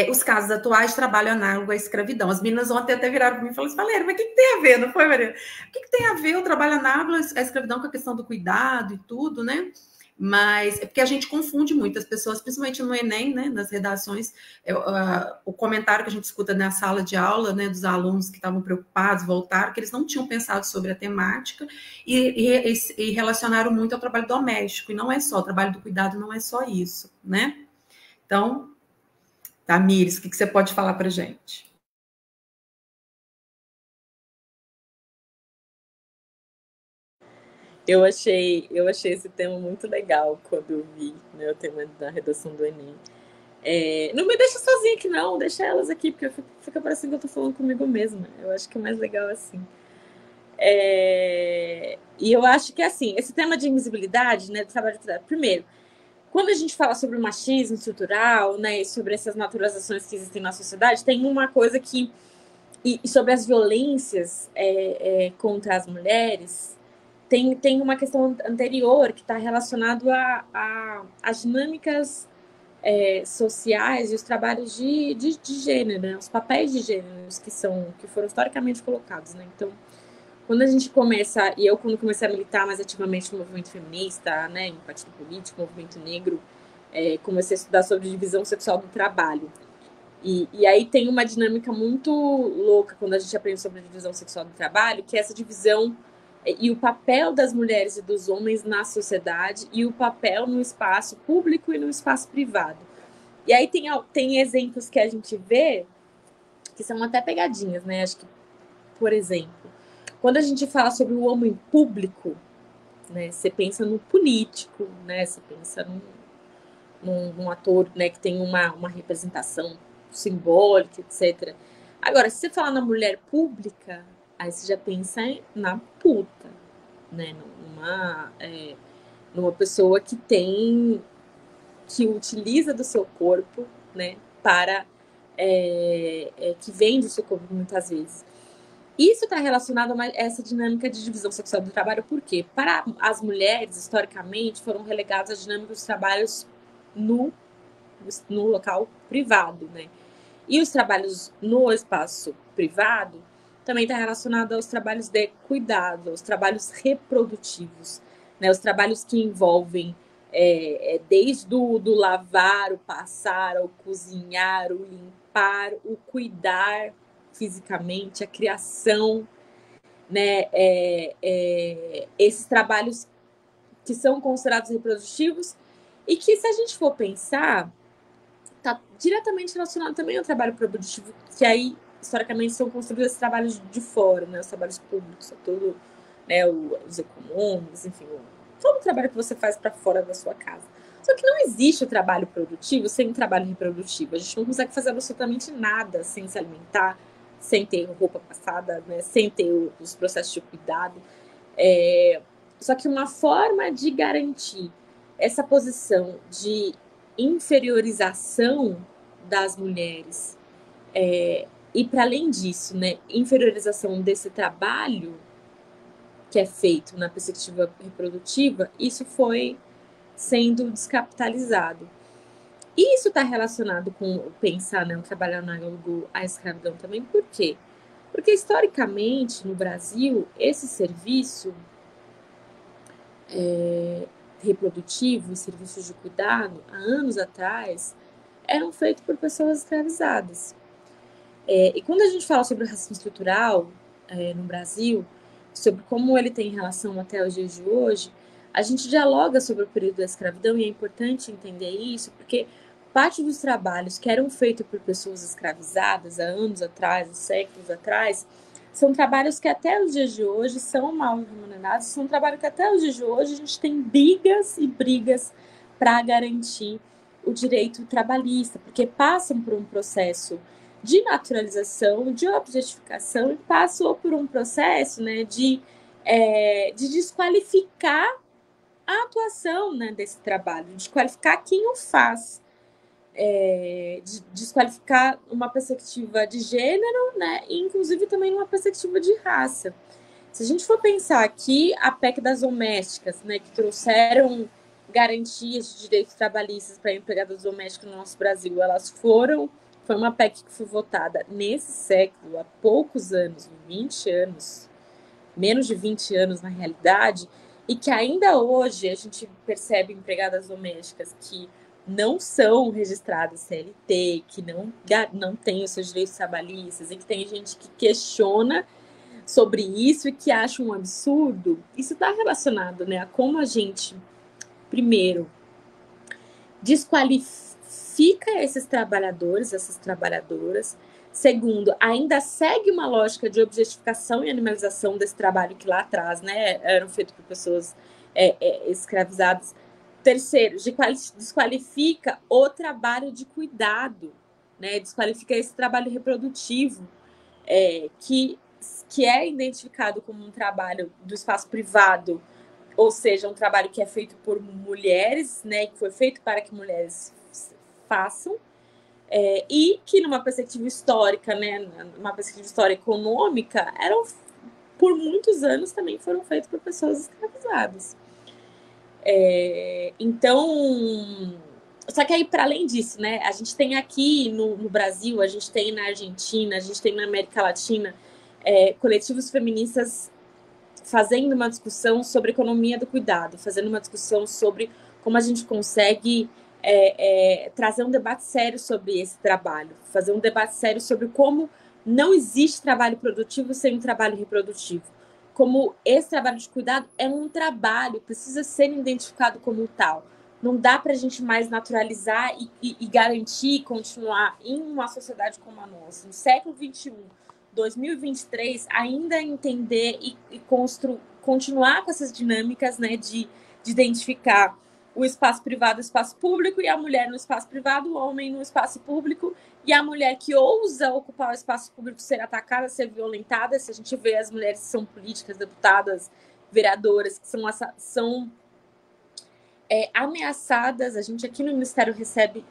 Os casos atuais de trabalho análogo à escravidão. As meninas ontem até viraram para mim e falaram assim, Valéria, mas o que tem a ver, não foi, Maria? O que tem a ver o trabalho análogo à escravidão com a questão do cuidado e tudo, né? Mas é porque a gente confunde muito as pessoas, principalmente no Enem, né, nas redações, o comentário que a gente escuta na sala de aula, né, dos alunos que estavam preocupados, voltaram, que eles não tinham pensado sobre a temática e relacionaram muito ao trabalho doméstico, e não é só, o trabalho do cuidado não é só isso, né? Então, Tamires, o que você pode falar para a gente? Eu achei esse tema muito legal quando eu vi, né, o tema da redação do Enem. Não me deixa sozinha aqui, não, deixa elas aqui, porque fica parecendo que eu tô falando comigo mesma. Eu acho que é mais legal assim. E eu acho que, assim, esse tema de invisibilidade, né, do trabalho de cuidado, primeiro, quando a gente fala sobre o machismo estrutural, né, e sobre essas naturalizações que existem na sociedade, tem uma coisa que... E sobre as violências contra as mulheres, tem uma questão anterior que está relacionado às dinâmicas sociais e os trabalhos de gênero, né, os papéis de gêneros que foram historicamente colocados, né? Então, quando a gente começa, e eu quando comecei a militar mais ativamente no movimento feminista, né, em partido político, movimento negro, comecei a estudar sobre divisão sexual do trabalho. E aí tem uma dinâmica muito louca quando a gente aprende sobre a divisão sexual do trabalho, que é essa divisão e o papel das mulheres e dos homens na sociedade e o papel no espaço público e no espaço privado. E aí tem exemplos que a gente vê que são até pegadinhas, né? Acho que, por exemplo, quando a gente fala sobre o homem público, né, você pensa no político, né, você pensa num ator, né, que tem uma representação simbólica, etc. Agora, se você falar na mulher pública, aí você já pensa na puta, né, numa pessoa que utiliza do seu corpo, né, para que vende o seu corpo muitas vezes. Isso está relacionado a essa dinâmica de divisão sexual do trabalho, porque para as mulheres, historicamente, foram relegadas as dinâmicas dos trabalhos no local privado, né? E os trabalhos no espaço privado também está relacionado aos trabalhos de cuidado, aos trabalhos reprodutivos, né? Os trabalhos que envolvem desde do lavar, o passar, o cozinhar, o limpar, o cuidar fisicamente, a criação, né? Esses trabalhos que são considerados reprodutivos e que, se a gente for pensar, está diretamente relacionado também ao trabalho produtivo, que aí, historicamente, são construídos esses trabalhos de fora, né? Os trabalhos públicos, tudo, né? Os econômicos, enfim, todo o trabalho que você faz para fora da sua casa. Só que não existe o trabalho produtivo sem o trabalho reprodutivo. A gente não consegue fazer absolutamente nada sem se alimentar, sem ter roupa passada, né? Sem ter os processos de cuidado. Só que uma forma de garantir essa posição de inferiorização das mulheres e, para além disso, né, inferiorização desse trabalho que é feito na perspectiva reprodutiva, isso foi sendo descapitalizado. E isso está relacionado com pensar, né, um trabalho análogo à escravidão também. Por quê? Porque, historicamente, no Brasil, esse serviço reprodutivo e serviços de cuidado, há anos atrás, eram feitos por pessoas escravizadas. E quando a gente fala sobre o racismo estrutural no Brasil, sobre como ele tem relação até os dias de hoje, A gente dialoga sobre o período da escravidão e é importante entender isso, porque parte dos trabalhos que eram feitos por pessoas escravizadas há anos atrás, há séculos atrás, são trabalhos que até os dias de hoje são mal remunerados, são trabalhos que até os dias de hoje a gente tem brigas e brigas para garantir o direito trabalhista, porque passam por um processo de naturalização, de objetificação e passam por um processo, né, de desqualificar a atuação, né, desse trabalho, de desqualificar quem o faz, de desqualificar uma perspectiva de gênero, né, e inclusive também uma perspectiva de raça. Se a gente for pensar aqui, a PEC das domésticas, né, que trouxeram garantias de direitos trabalhistas para empregadas domésticas no nosso Brasil, foi uma PEC que foi votada nesse século, há poucos anos, 20 anos, menos de 20 anos na realidade, e que ainda hoje a gente percebe empregadas domésticas que não são registradas CLT, que não têm os seus direitos trabalhistas, e que tem gente que questiona sobre isso e que acha um absurdo. Isso está relacionado, né, a como a gente, primeiro, desqualifica esses trabalhadores, essas trabalhadoras. Segundo, ainda segue uma lógica de objetificação e animalização desse trabalho que lá atrás, né, eram feitos por pessoas escravizadas. Terceiro, desqualifica o trabalho de cuidado, né, desqualifica esse trabalho reprodutivo, que é identificado como um trabalho do espaço privado, ou seja, um trabalho que é feito por mulheres, né, que foi feito para que mulheres façam, e que numa perspectiva histórica, né, numa perspectiva histórica econômica, por muitos anos também foram feitos por pessoas escravizadas. Então, só que aí, para além disso, né, a gente tem aqui no Brasil, a gente tem na Argentina, a gente tem na América Latina, coletivos feministas fazendo uma discussão sobre economia do cuidado, fazendo uma discussão sobre como a gente consegue trazer um debate sério sobre esse trabalho, fazer um debate sério sobre como não existe trabalho produtivo sem um trabalho reprodutivo, como esse trabalho de cuidado é um trabalho, precisa ser identificado como tal. Não dá para a gente mais naturalizar e garantir continuar em uma sociedade como a nossa, no século XXI, 2023, ainda entender e continuar com essas dinâmicas, né, de identificar o espaço privado, o espaço público, e a mulher no espaço privado, o homem no espaço público, e a mulher que ousa ocupar o espaço público ser atacada, ser violentada. Se a gente vê as mulheres que são políticas, deputadas, vereadoras, que são ameaçadas, a gente aqui no Ministério recebe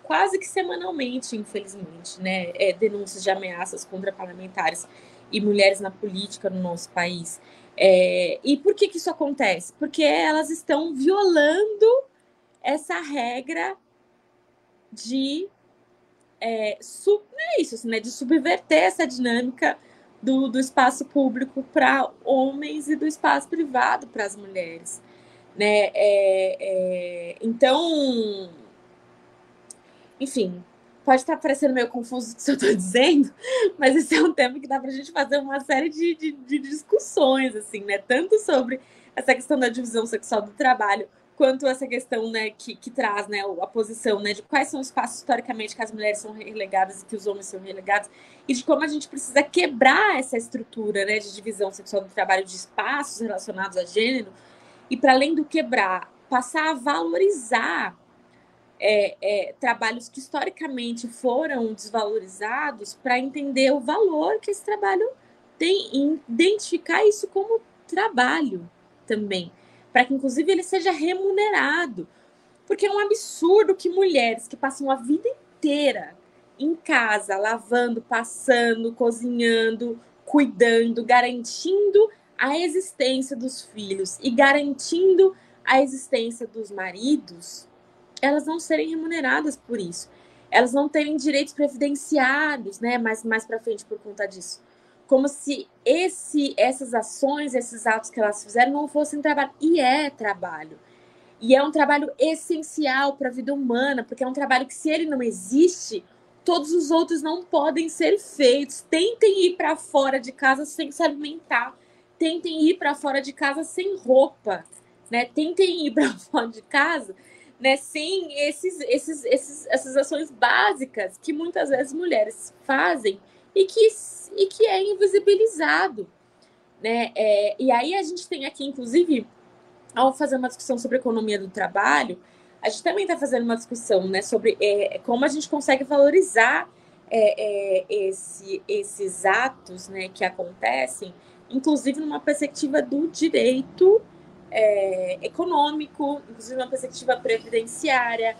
quase que semanalmente, infelizmente, né, denúncias de ameaças contra parlamentares e mulheres na política no nosso país. E por que isso acontece? Porque elas estão violando essa regra de de subverter essa dinâmica do espaço público para homens e do espaço privado para as mulheres, né? Então, enfim, pode estar parecendo meio confuso o que eu estou dizendo, mas esse é um tema que dá para a gente fazer uma série de discussões, assim, né? Tanto sobre essa questão da divisão sexual do trabalho, quanto essa questão, né, que traz, né, a posição, né, de quais são os espaços historicamente que as mulheres são relegadas e que os homens são relegados, e de como a gente precisa quebrar essa estrutura, né, de divisão sexual do trabalho, de espaços relacionados a gênero, e para além do quebrar, passar a valorizar trabalhos que historicamente foram desvalorizados, para entender o valor que esse trabalho tem e identificar isso como trabalho também, para que inclusive ele seja remunerado, porque é um absurdo que mulheres que passam a vida inteira em casa, lavando, passando, cozinhando, cuidando, garantindo a existência dos filhos e garantindo a existência dos maridos, elas não serem remuneradas por isso. Elas não terem direitos previdenciários, né, mais para frente por conta disso. Como se essas ações, esses atos que elas fizeram não fossem trabalho. E é trabalho. E é um trabalho essencial para a vida humana, porque é um trabalho que, se ele não existe, todos os outros não podem ser feitos. Tentem ir para fora de casa sem se alimentar. Tentem ir para fora de casa sem roupa. né? Tentem ir para fora de casa, né? Sem essas ações básicas que muitas vezes mulheres fazem e que é invisibilizado, né? E aí a gente tem aqui, inclusive, ao fazer uma discussão sobre economia do trabalho, a gente também está fazendo uma discussão, né, sobre como a gente consegue valorizar esses atos, né, que acontecem, inclusive numa perspectiva do direito econômico, inclusive numa perspectiva previdenciária.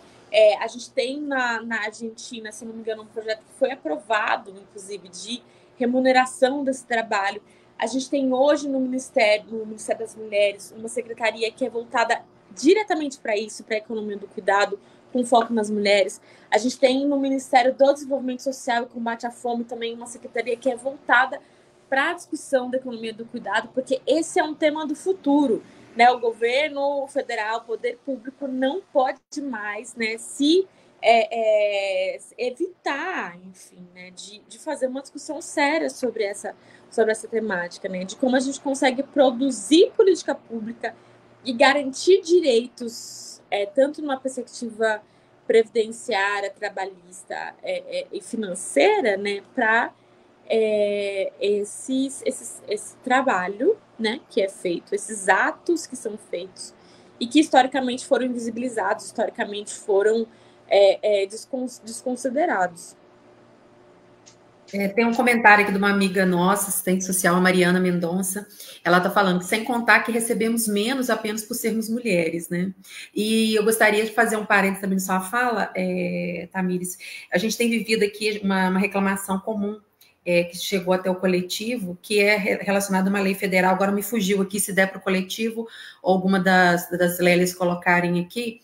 A gente tem na Argentina, se não me engano, um projeto que foi aprovado, inclusive, de remuneração desse trabalho. A gente tem hoje no Ministério das Mulheres uma secretaria que é voltada diretamente para isso, para a economia do cuidado, com foco nas mulheres. A gente tem no Ministério do Desenvolvimento Social e Combate à Fome também uma secretaria que é voltada para a discussão da economia do cuidado, porque esse é um tema do futuro, né? O governo federal, o poder público não pode mais, né, se evitar, enfim, né, de fazer uma discussão séria sobre essa temática, né, de como a gente consegue produzir política pública e garantir direitos, tanto numa perspectiva previdenciária, trabalhista e financeira, né, para esse trabalho, né, que é feito, esses atos que são feitos e que historicamente foram invisibilizados, historicamente foram desconsiderados. Tem um comentário aqui de uma amiga nossa, assistente social, a Mariana Mendonça. Ela está falando que, sem contar que recebemos menos apenas por sermos mulheres, né? E eu gostaria de fazer um parênteses também na sua fala, Tamires. A gente tem vivido aqui uma reclamação comum que chegou até o coletivo, que é relacionada a uma lei federal. Agora me fugiu aqui, se der para o coletivo, ou alguma das leis colocarem aqui,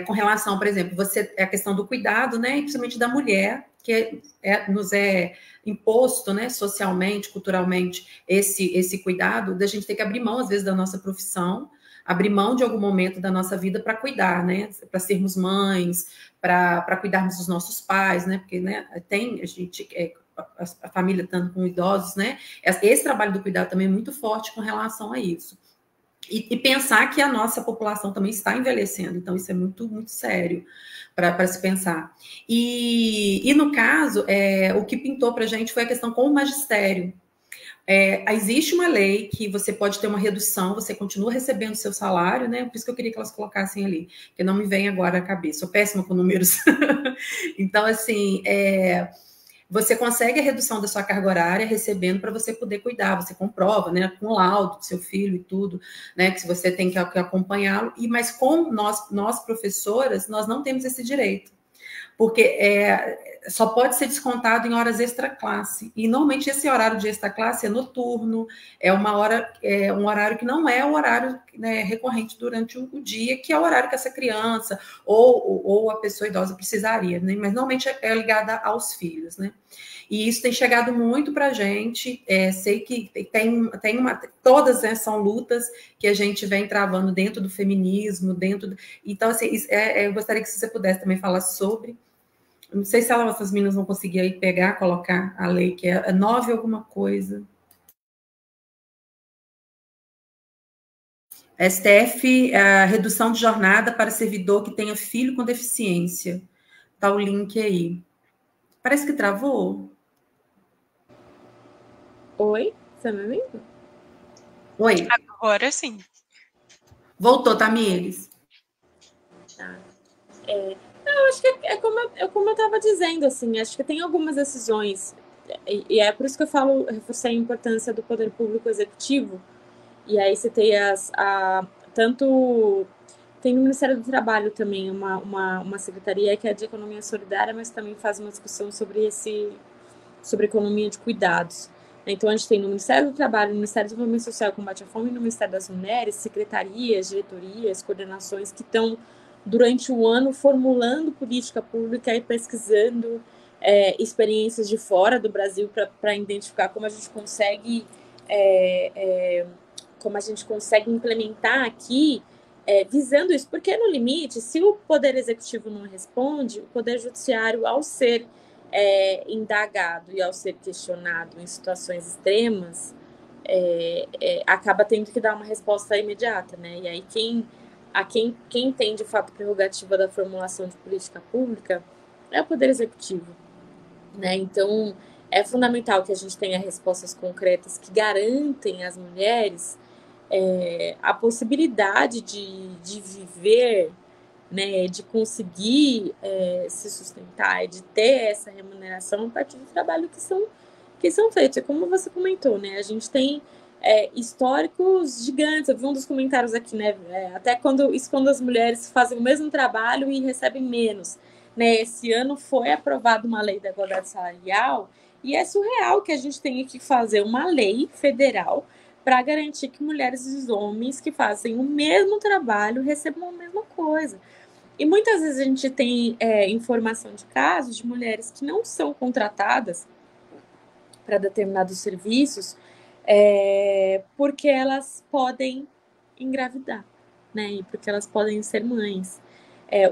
com relação, por exemplo, a questão do cuidado, né? E principalmente da mulher, que nos é imposto, né, socialmente, culturalmente, esse cuidado, da gente ter que abrir mão, às vezes, da nossa profissão, abrir mão de algum momento da nossa vida para cuidar, né, para sermos mães, para cuidarmos dos nossos pais, né, porque, né, a gente, a família estando com idosos, né, esse trabalho do cuidado também é muito forte com relação a isso. E pensar que a nossa população também está envelhecendo, então isso é muito, muito sério para se pensar. E no caso, o que pintou para a gente foi a questão com o magistério. Existe uma lei que você pode ter uma redução, você continua recebendo seu salário, né? Por isso que eu queria que elas colocassem ali, que não me vem agora à cabeça, sou péssima com números. Então, assim, você consegue a redução da sua carga horária recebendo para você poder cuidar, você comprova, né, com o laudo do seu filho e tudo, né, que você tem que acompanhá-lo, mas com nós professoras, nós não temos esse direito, porque só pode ser descontado em horas extra-classe, e normalmente esse horário de extra-classe é noturno, um horário que não é o horário, né, recorrente durante o dia, que é o horário que essa criança ou a pessoa idosa precisaria, né, mas normalmente é ligada aos filhos, né. E isso tem chegado muito para a gente, sei que todas, né, são lutas que a gente vem travando dentro do feminismo, então, assim, eu gostaria que você pudesse também falar sobre. Não sei se essas meninas vão conseguir aí pegar, colocar a lei, que é 9 alguma coisa. STF, a redução de jornada para servidor que tenha filho com deficiência. Tá o link aí. Parece que travou. Oi? Você me ouvindo? Oi. Agora sim. Voltou, Tamires. Tá. Eu acho que como eu estava dizendo, assim, acho que tem algumas decisões, e é por isso que eu reforcei a importância do poder público executivo, e aí citei tanto tem no Ministério do Trabalho também uma secretaria que é de economia solidária, mas também faz uma discussão sobre economia de cuidados. Então, a gente tem no Ministério do Trabalho, no Ministério do Desenvolvimento Social e Combate à Fome e no Ministério das Mulheres, secretarias, diretorias, coordenações que estão, durante o ano, formulando política pública e pesquisando experiências de fora do Brasil para identificar como a gente consegue implementar aqui, visando isso. Porque, no limite, se o Poder Executivo não responde, o Poder Judiciário, ao ser indagado e ao ser questionado em situações extremas, acaba tendo que dar uma resposta imediata, né? E aí quem tem de fato prerrogativa da formulação de política pública é o Poder Executivo, né? Então é fundamental que a gente tenha respostas concretas que garantem às mulheres a possibilidade de viver, né, de conseguir se sustentar e de ter essa remuneração a partir do trabalho que são feitos. É como você comentou, né? A gente tem históricos gigantes. Eu vi um dos comentários aqui, né? Até quando as mulheres fazem o mesmo trabalho e recebem menos. Né? Esse ano foi aprovada uma lei da igualdade salarial e é surreal que a gente tenha que fazer uma lei federal para garantir que mulheres e homens que fazem o mesmo trabalho recebam a mesma coisa. E muitas vezes a gente tem informação de casos de mulheres que não são contratadas para determinados serviços porque elas podem engravidar, né? E porque elas podem ser mães.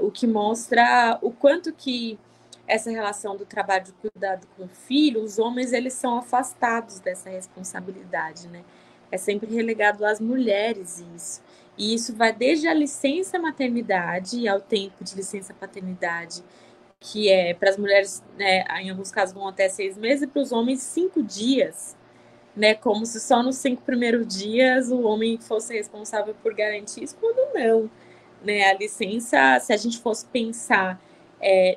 O que mostra o quanto que essa relação do trabalho de cuidado com o filho, os homens eles são afastados dessa responsabilidade, né? É sempre relegado às mulheres isso. E isso vai desde a licença maternidade ao tempo de licença paternidade, que para as mulheres, né, em alguns casos vão até 6 meses, e para os homens 5 dias, né, como se só nos 5 primeiros dias o homem fosse responsável por garantir isso, quando não. Né? A licença, se a gente fosse pensar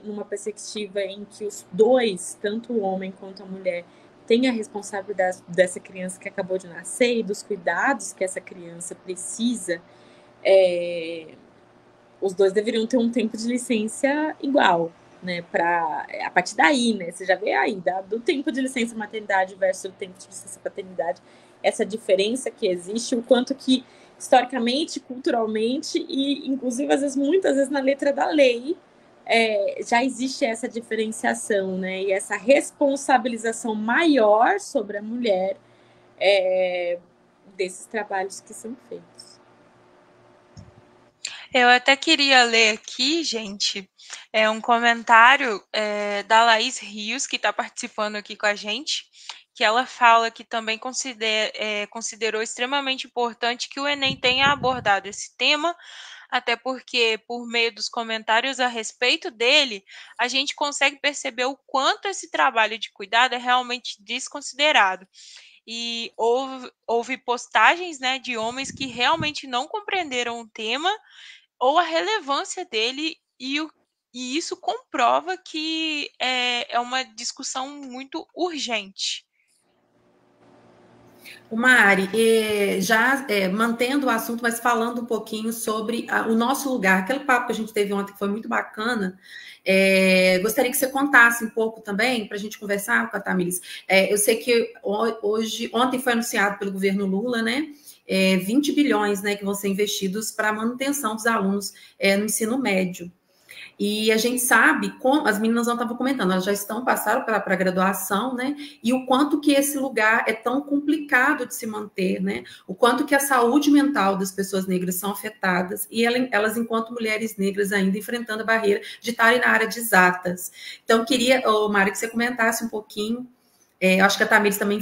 numa perspectiva em que os dois, tanto o homem quanto a mulher, têm a responsabilidade dessa criança que acabou de nascer e dos cuidados que essa criança precisa, os dois deveriam ter um tempo de licença igual, né? A partir daí, né? Você já vê aí, do tempo de licença maternidade versus o tempo de licença paternidade, essa diferença que existe, o quanto que historicamente, culturalmente e, inclusive, às vezes, muitas vezes na letra da lei, já existe essa diferenciação, né? E essa responsabilização maior sobre a mulher desses trabalhos que são feitos. Eu até queria ler aqui, gente, um comentário da Laís Rios, que está participando aqui com a gente, que ela fala que também considerou extremamente importante que o Enem tenha abordado esse tema, até porque, por meio dos comentários a respeito dele, a gente consegue perceber o quanto esse trabalho de cuidado é realmente desconsiderado. E houve postagens, né, de homens que realmente não compreenderam o tema ou a relevância dele, e isso comprova que é uma discussão muito urgente. O Mari, já mantendo o assunto, mas falando um pouquinho sobre o nosso lugar, aquele papo que a gente teve ontem que foi muito bacana, gostaria que você contasse um pouco também, para a gente conversar com a Tamires. Eu sei que ontem foi anunciado pelo governo Lula, né? 20 bilhões, né, que vão ser investidos para a manutenção dos alunos no ensino médio. E a gente sabe, como as meninas não estavam comentando, elas já passaram para a graduação, né? E o quanto que esse lugar é tão complicado de se manter, né? O quanto que a saúde mental das pessoas negras são afetadas, e elas, enquanto mulheres negras, ainda enfrentando a barreira de estarem na área de exatas. Então, queria, Mário, que você comentasse um pouquinho. Acho que a Tamires também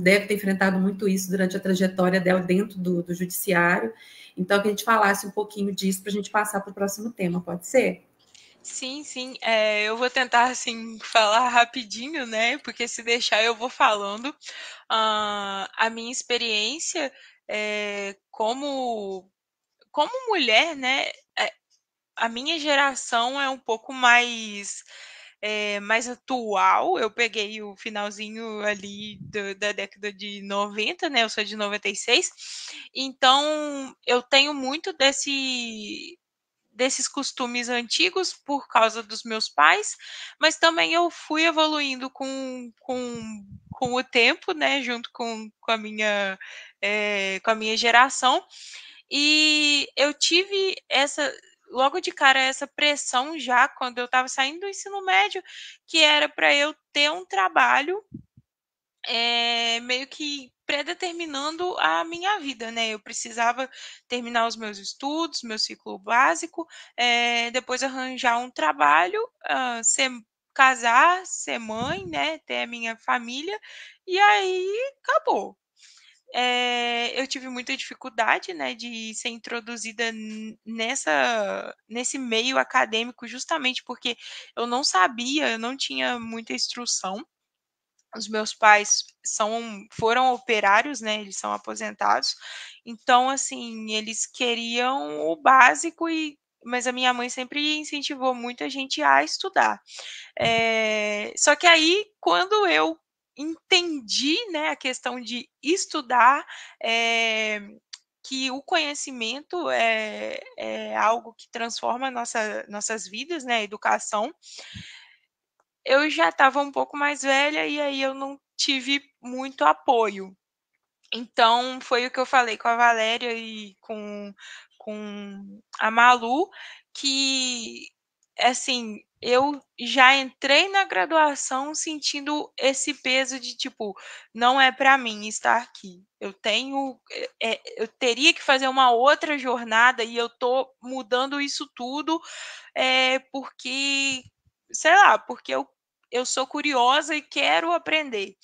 deve ter enfrentado muito isso durante a trajetória dela dentro do judiciário. Então, que a gente falasse um pouquinho disso para a gente passar para o próximo tema, pode ser? Sim, sim. Eu vou tentar, assim, falar rapidinho, né? Porque se deixar eu vou falando. A minha experiência como mulher, né? A minha geração é um pouco mais atual. Eu peguei o finalzinho ali da década de 90, né? Eu sou de 96. Então, eu tenho muito desses costumes antigos por causa dos meus pais, mas também eu fui evoluindo com o tempo, né, junto com a minha geração, e eu tive logo de cara essa pressão já quando eu estava saindo do ensino médio, que era para eu ter um trabalho meio que predeterminando a minha vida, né? Eu precisava terminar os meus estudos, meu ciclo básico, depois arranjar um trabalho, casar, ser mãe, né? Ter a minha família, e aí acabou. eu tive muita dificuldade, né, de ser introduzida nesse meio acadêmico, justamente porque eu não sabia, eu não tinha muita instrução. Os meus pais foram operários, né, eles são aposentados, então, assim, eles queriam o básico mas a minha mãe sempre incentivou muito a gente a estudar. Só que aí, quando eu entendi, né, a questão de estudar, que o conhecimento é algo que transforma nossas vidas, né, a educação, eu já estava um pouco mais velha e aí eu não tive muito apoio. Então, foi o que eu falei com a Valéria e com a Malu, que, assim, eu já entrei na graduação sentindo esse peso de, tipo, não é para mim estar aqui. Eu teria que fazer uma outra jornada e eu tô mudando isso tudo, porque, sei lá, porque eu sou curiosa e quero aprender.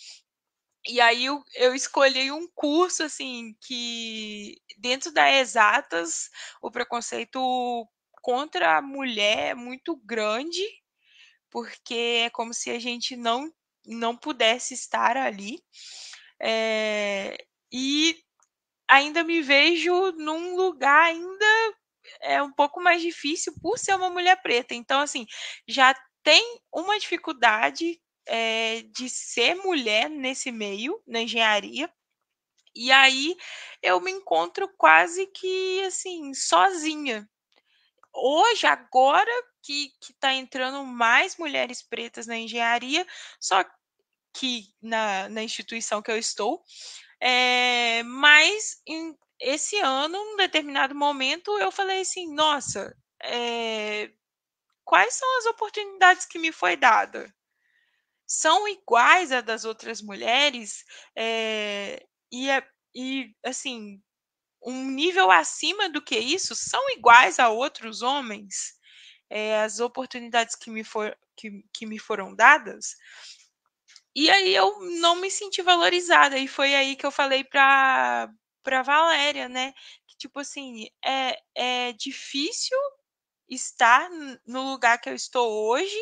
E aí eu escolhi um curso, assim, que dentro da exatas, o preconceito contra a mulher é muito grande, porque é como se a gente não pudesse estar ali. E ainda me vejo num lugar ainda um pouco mais difícil por ser uma mulher preta. Então, assim, já tem uma dificuldade de ser mulher nesse meio, na engenharia, e aí eu me encontro quase que, assim, sozinha. Hoje, agora que está entrando mais mulheres pretas na engenharia, só que na instituição que eu estou, mas esse ano, em um determinado momento, eu falei assim, nossa, quais são as oportunidades que me foi dada? São iguais a das outras mulheres? E assim, um nível acima do que isso, são iguais a outros homens? As oportunidades que me foram dadas? E aí eu não me senti valorizada, e foi aí que eu falei para Valéria, né, que tipo assim, é difícil estar no lugar que eu estou hoje,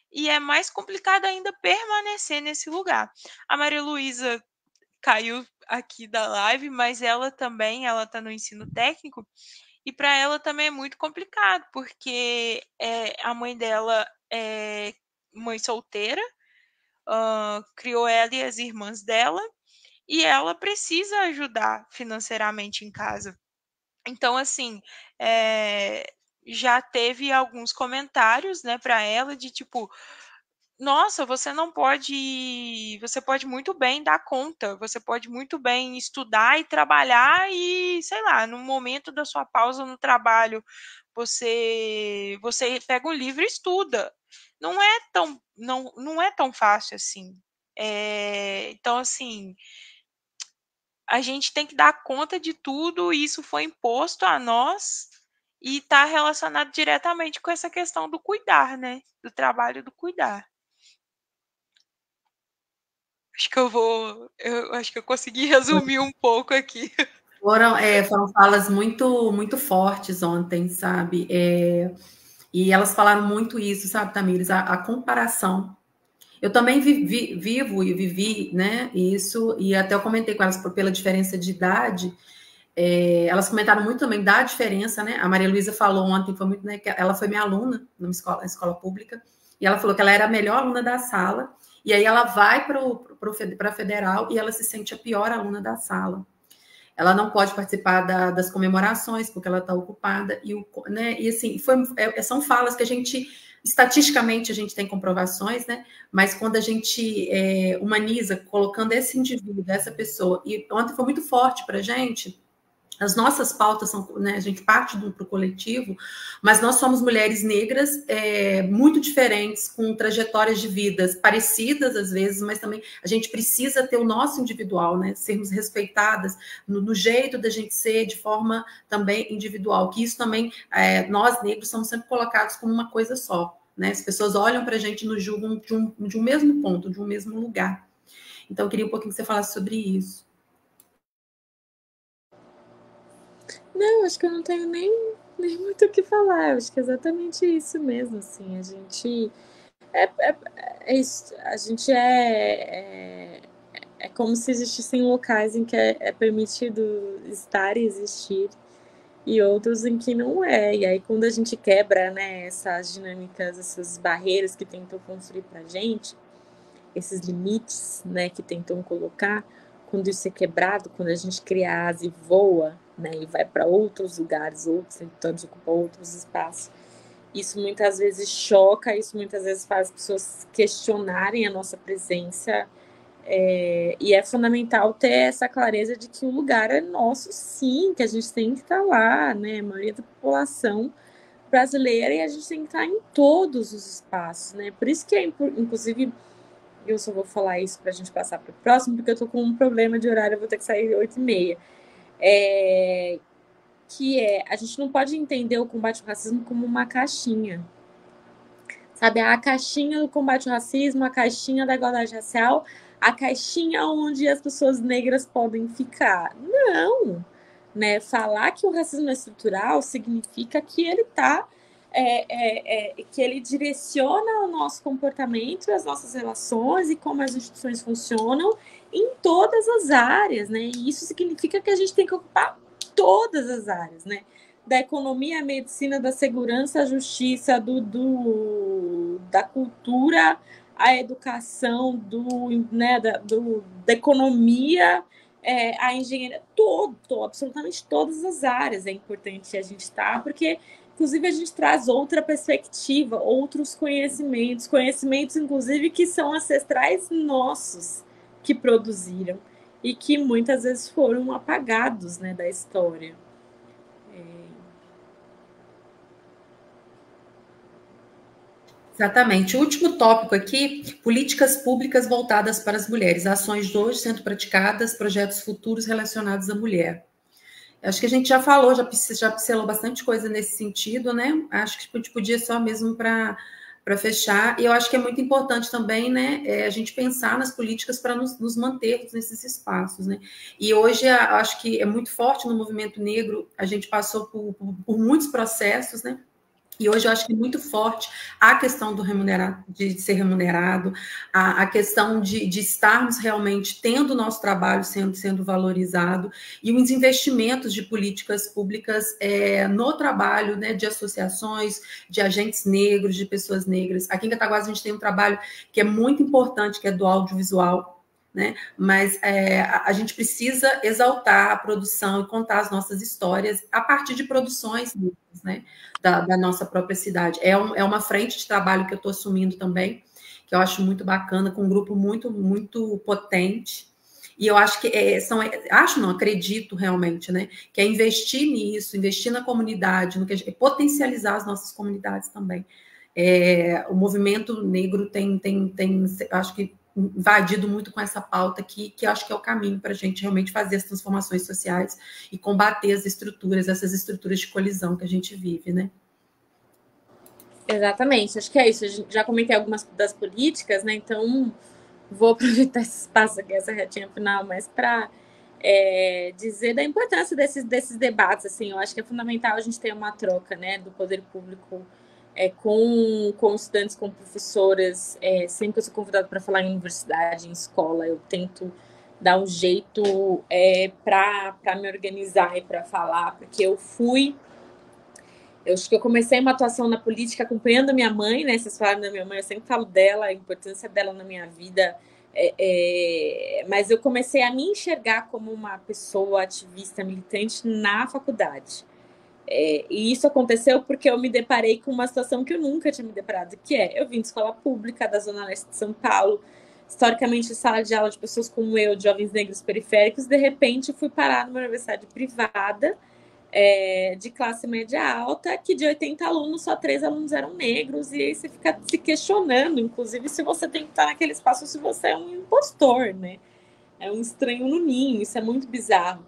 e é mais complicado ainda permanecer nesse lugar. A Maria Luísa caiu aqui da live, mas ela também, ela está no ensino técnico, e para ela também é muito complicado, porque a mãe dela é mãe solteira, criou ela e as irmãs dela, e ela precisa ajudar financeiramente em casa. Então, assim, já teve alguns comentários, né, para ela de tipo, nossa, você pode muito bem dar conta, você pode muito bem estudar e trabalhar e, sei lá, no momento da sua pausa no trabalho, você pega um livro e estuda. Não é tão fácil assim. Então, assim, a gente tem que dar conta de tudo, e isso foi imposto a nós e está relacionado diretamente com essa questão do cuidar, né? Do trabalho do cuidar. Eu acho que eu consegui resumir um pouco aqui. Foram falas muito, muito fortes ontem, sabe? E elas falaram muito isso, sabe, Tamires? A comparação. Eu também vivo e vivi, né, isso, e até eu comentei com elas pela diferença de idade. Elas comentaram muito também da diferença, né? A Maria Luísa falou ontem, foi muito, né, que ela foi minha aluna numa escola pública, e ela falou que ela era a melhor aluna da sala, e aí ela vai para a federal e ela se sente a pior aluna da sala. Ela não pode participar das comemorações porque ela está ocupada, né, e assim, são falas que a gente, estatisticamente, a gente tem comprovações, né, mas quando a gente humaniza, colocando esse indivíduo, essa pessoa, e ontem foi muito forte para a gente. As nossas pautas são, né, a gente parte para o coletivo, mas nós somos mulheres negras muito diferentes, com trajetórias de vidas parecidas às vezes, mas também a gente precisa ter o nosso individual, né, sermos respeitadas no jeito da gente ser, de forma também individual, que isso também, nós negros somos sempre colocados como uma coisa só, né, as pessoas olham para a gente e nos julgam de um mesmo ponto, de um mesmo lugar. Então, eu queria um pouquinho que você falasse sobre isso. Não, acho que eu não tenho nem muito o que falar. Eu acho que é exatamente isso mesmo, assim. A gente a gente é como se existissem locais em que é permitido estar e existir e outros em que não é. E aí, quando a gente quebra, né, essas dinâmicas, essas barreiras que tentam construir pra gente, esses limites, né, que tentam colocar, quando isso é quebrado, quando a gente cria asa e voa, né, e vai para outros lugares, outros territórios, ocupa outros espaços, isso muitas vezes choca, isso muitas vezes faz as pessoas questionarem a nossa presença, e é fundamental ter essa clareza de que o lugar é nosso, sim, que a gente tem que estar lá, né, a maioria da população brasileira, e a gente tem que estar em todos os espaços, né, por isso que é, inclusive, eu só vou falar isso para a gente passar para o próximo, porque eu estou com um problema de horário, eu vou ter que sair 8h30. A gente não pode entender o combate ao racismo como uma caixinha. Sabe, a caixinha do combate ao racismo, a caixinha da igualdade racial, a caixinha onde as pessoas negras podem ficar. Não! Né? Falar que o racismo é estrutural significa que ele está que ele direciona o nosso comportamento, as nossas relações e como as instituições funcionam em todas as áreas, né? E isso significa que a gente tem que ocupar todas as áreas, né? Da economia, a medicina, da segurança, a justiça, da cultura, a educação, da economia, a engenharia, absolutamente todas as áreas é importante a gente estar, porque inclusive a gente traz outra perspectiva, outros conhecimentos inclusive que são ancestrais nossos que produziram e que muitas vezes foram apagados, né, da história. Exatamente. O último tópico aqui, políticas públicas voltadas para as mulheres, ações de hoje sendo praticadas, projetos futuros relacionados à mulher. Acho que a gente já falou, já pincelou bastante coisa nesse sentido, né? Acho que a gente podia só mesmo para fechar. E eu acho que é muito importante também, né, a gente pensar nas políticas para nos mantermos nesses espaços, né? E hoje acho que é muito forte no movimento negro, a gente passou por muitos processos, né? E hoje eu acho que é muito forte a questão do remunerado, de ser remunerado, a questão de estarmos realmente tendo o nosso trabalho sendo valorizado, e os investimentos de políticas públicas no trabalho, né, de associações, de agentes negros, de pessoas negras. Aqui em Cataguases a gente tem um trabalho que é muito importante, que é do audiovisual, né? Mas a gente precisa exaltar a produção e contar as nossas histórias a partir de produções, né, da nossa própria cidade. É uma frente de trabalho que eu estou assumindo também, que eu acho muito bacana, com um grupo muito, muito potente. E eu acho que acredito realmente, né, que é investir nisso, investir na comunidade, potencializar as nossas comunidades também. O movimento negro tem, acho que, invadido muito com essa pauta aqui, que eu acho que é o caminho para a gente realmente fazer as transformações sociais e combater essas estruturas de colisão que a gente vive, né? Exatamente, acho que é isso. A gente já comentei algumas das políticas, né? Então vou aproveitar esse espaço aqui, essa retinha final, mas para dizer da importância desses debates. Assim, eu acho que é fundamental a gente ter uma troca, né, do poder público com estudantes, com professoras. Sempre que eu sou convidada para falar em universidade, em escola, eu tento dar um jeito para me organizar e para falar, porque eu acho que eu comecei uma atuação na política acompanhando a minha mãe, né? Vocês falaram da minha mãe, eu sempre falo dela, a importância dela na minha vida. Mas eu comecei a me enxergar como uma pessoa ativista, militante na faculdade. E isso aconteceu porque eu me deparei com uma situação que eu nunca tinha me deparado, que eu vim de escola pública da Zona Leste de São Paulo, historicamente sala de aula de pessoas como eu, de jovens negros periféricos, de repente fui parar numa universidade privada, de classe média alta, que de 80 alunos, só 3 alunos eram negros, e aí você fica se questionando, inclusive, se você tem que estar naquele espaço, se você é um impostor, né? É um estranho no ninho, isso é muito bizarro.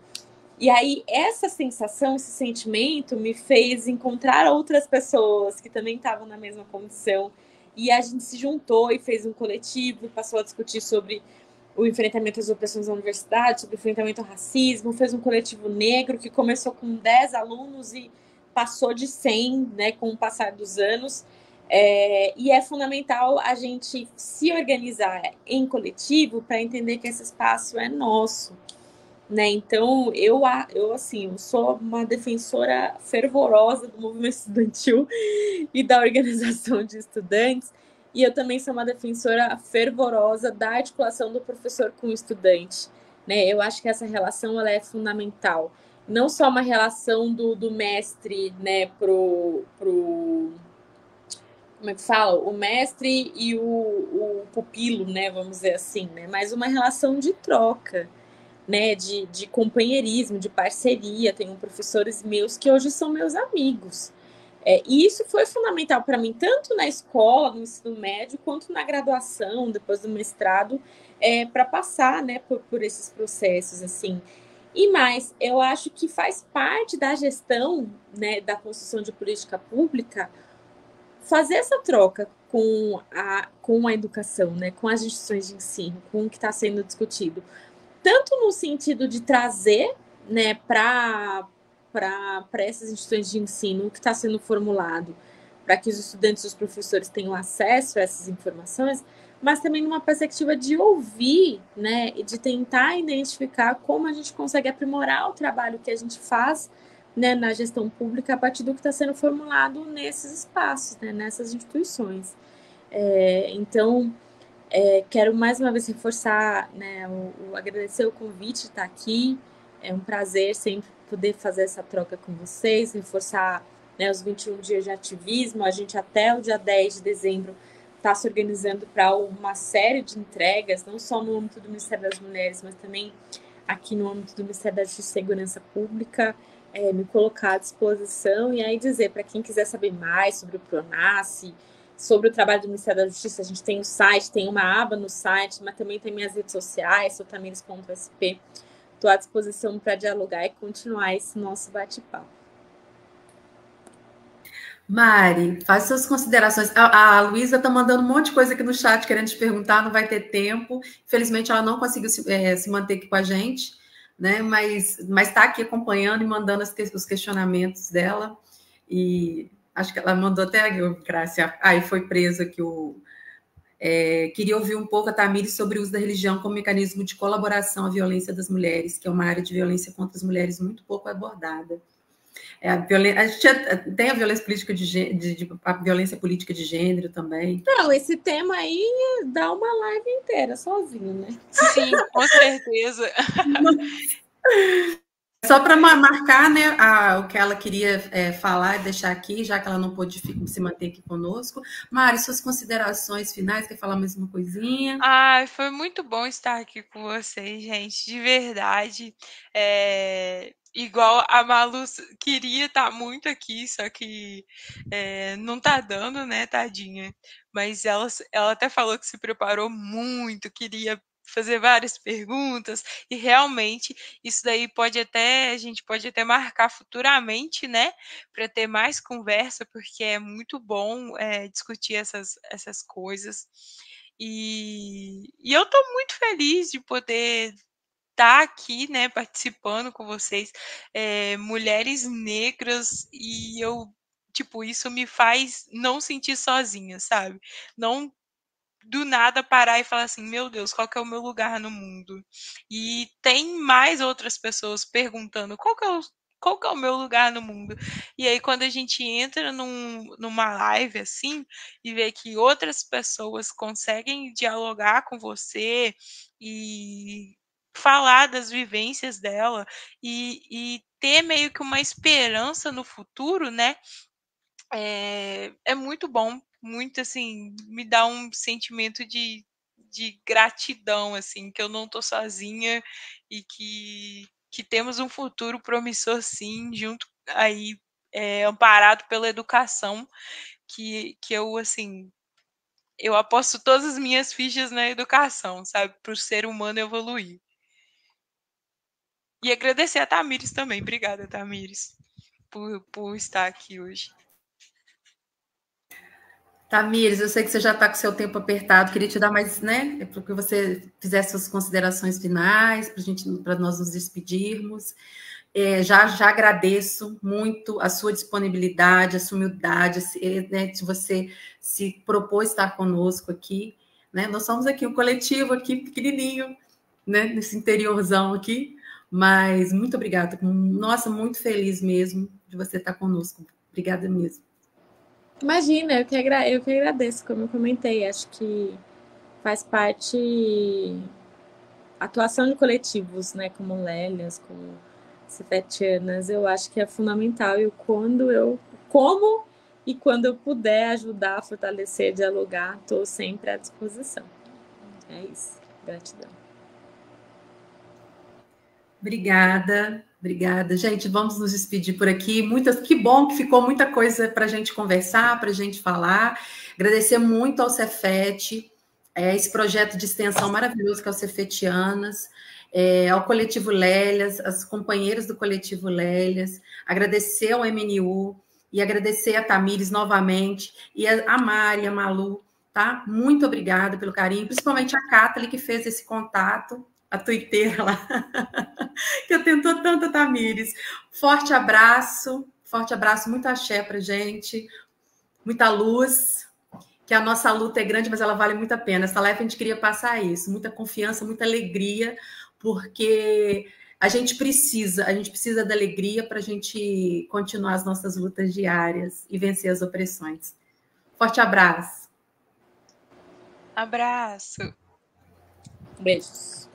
E aí, essa sensação, esse sentimento me fez encontrar outras pessoas que também estavam na mesma condição, e a gente se juntou e fez um coletivo, passou a discutir sobre o enfrentamento às opressões na universidade, sobre o enfrentamento ao racismo, fez um coletivo negro que começou com 10 alunos e passou de 100, né, com o passar dos anos. E é fundamental a gente se organizar em coletivo para entender que esse espaço é nosso, né? Então, eu sou uma defensora fervorosa do movimento estudantil e da organização de estudantes, e eu também sou uma defensora fervorosa da articulação do professor com o estudante, né? Eu acho que essa relação ela é fundamental. Não só uma relação do mestre, né, pro como é que fala? O mestre e o pupilo, né, vamos dizer assim, né? Mas uma relação de troca, né, de companheirismo, de parceria. Tenho professores meus que hoje são meus amigos. E isso foi fundamental para mim, tanto na escola, no ensino médio, quanto na graduação, depois do mestrado, para passar, né, por esses processos, assim. E mais, eu acho que faz parte da gestão, né, da construção de política pública, fazer essa troca com a educação, né, com as instituições de ensino, com o que está sendo discutido. Tanto no sentido de trazer, né, para essas instituições de ensino o que está sendo formulado, para que os estudantes e os professores tenham acesso a essas informações, mas também numa perspectiva de ouvir, né, e de tentar identificar como a gente consegue aprimorar o trabalho que a gente faz, né, na gestão pública a partir do que está sendo formulado nesses espaços, né, nessas instituições. Então, quero mais uma vez reforçar, né, agradecer o convite de estar aqui. É um prazer sempre poder fazer essa troca com vocês, reforçar, né, os 21 dias de ativismo. A gente até o dia 10 de dezembro está se organizando para uma série de entregas, não só no âmbito do Ministério das Mulheres, mas também aqui no âmbito do Ministério da Justiça e Segurança Pública, me colocar à disposição e aí dizer para quem quiser saber mais sobre o PRONASSE, sobre o trabalho do Ministério da Justiça, a gente tem o site, tem uma aba no site, mas também tem minhas redes sociais, sou tamires.sp. Estou à disposição para dialogar e continuar esse nosso bate-papo. Mari, faz suas considerações. A Luísa está mandando um monte de coisa aqui no chat querendo te perguntar, não vai ter tempo. Infelizmente, ela não conseguiu se manter aqui com a gente, né? Mas está aqui acompanhando e mandando os questionamentos dela. E acho que ela mandou até a Grácia. Aí foi preso aqui queria ouvir um pouco a Tamires sobre o uso da religião como mecanismo de colaboração à violência das mulheres, que é uma área de violência contra as mulheres muito pouco abordada. A gente tem a violência política a violência política de gênero também. Não, esse tema aí dá uma live inteira sozinho, né? Sim, com certeza. Só para marcar, né, o que ela queria falar e deixar aqui, já que ela não pôde se manter aqui conosco. Mari, suas considerações finais, quer falar mais uma coisinha? Foi muito bom estar aqui com vocês, gente, de verdade. Igual a Malu queria estar muito aqui, só que não tá dando, né, tadinha. Mas ela até falou que se preparou muito, queria fazer várias perguntas, e realmente isso daí a gente pode até marcar futuramente, né, para ter mais conversa, porque é muito bom discutir essas coisas. E eu estou muito feliz de poder estar aqui, né, participando com vocês, mulheres negras, e tipo, isso me faz não sentir sozinha, sabe? Não do nada parar e falar assim, meu Deus, qual que é o meu lugar no mundo? E tem mais outras pessoas perguntando qual que é o meu lugar no mundo? E aí, quando a gente entra numa live assim e vê que outras pessoas conseguem dialogar com você e falar das vivências dela e ter meio que uma esperança no futuro, né? É muito bom, muito assim, me dá um sentimento de gratidão, assim, que eu não tô sozinha e que temos um futuro promissor, sim, junto aí, amparado pela educação, que eu, assim, eu aposto todas as minhas fichas na educação, sabe, para o ser humano evoluir. E agradecer a Tamires também. Obrigada, Tamires, por estar aqui hoje. Tamires, eu sei que você já está com o seu tempo apertado, queria te dar mais, né, para que você fizesse suas considerações finais, para nós nos despedirmos. Já agradeço muito a sua disponibilidade, a sua humildade, né, de você se propôs estar conosco aqui, né? Nós somos aqui um coletivo aqui pequenininho, né, nesse interiorzão aqui, mas muito obrigada, nossa, muito feliz mesmo de você estar conosco. Obrigada mesmo. Imagina, eu que agradeço, como eu comentei, acho que faz parte atuação de coletivos, né, como Lélias, como Cefetianas, eu acho que é fundamental, e quando eu puder ajudar, fortalecer, dialogar, estou sempre à disposição. É isso, gratidão. Obrigada. Gente, vamos nos despedir por aqui. Que bom que ficou muita coisa para a gente conversar, para a gente falar. Agradecer muito ao Cefet, esse projeto de extensão maravilhoso que é o Cefetianas, ao Coletivo Lélias, as companheiras do Coletivo Lélias, agradecer ao MNU e agradecer a Tamires novamente, e a Mari, a Malu, tá? Muito obrigada pelo carinho, principalmente a Cátia, que fez esse contato, a tuiteira lá, que atentou tanto a Tamires. Forte abraço, muito axé pra gente, muita luz, que a nossa luta é grande, mas ela vale muito a pena. Essa live a gente queria passar isso, muita confiança, muita alegria, porque a gente precisa da alegria para a gente continuar as nossas lutas diárias e vencer as opressões. Forte abraço. Abraço. Beijos.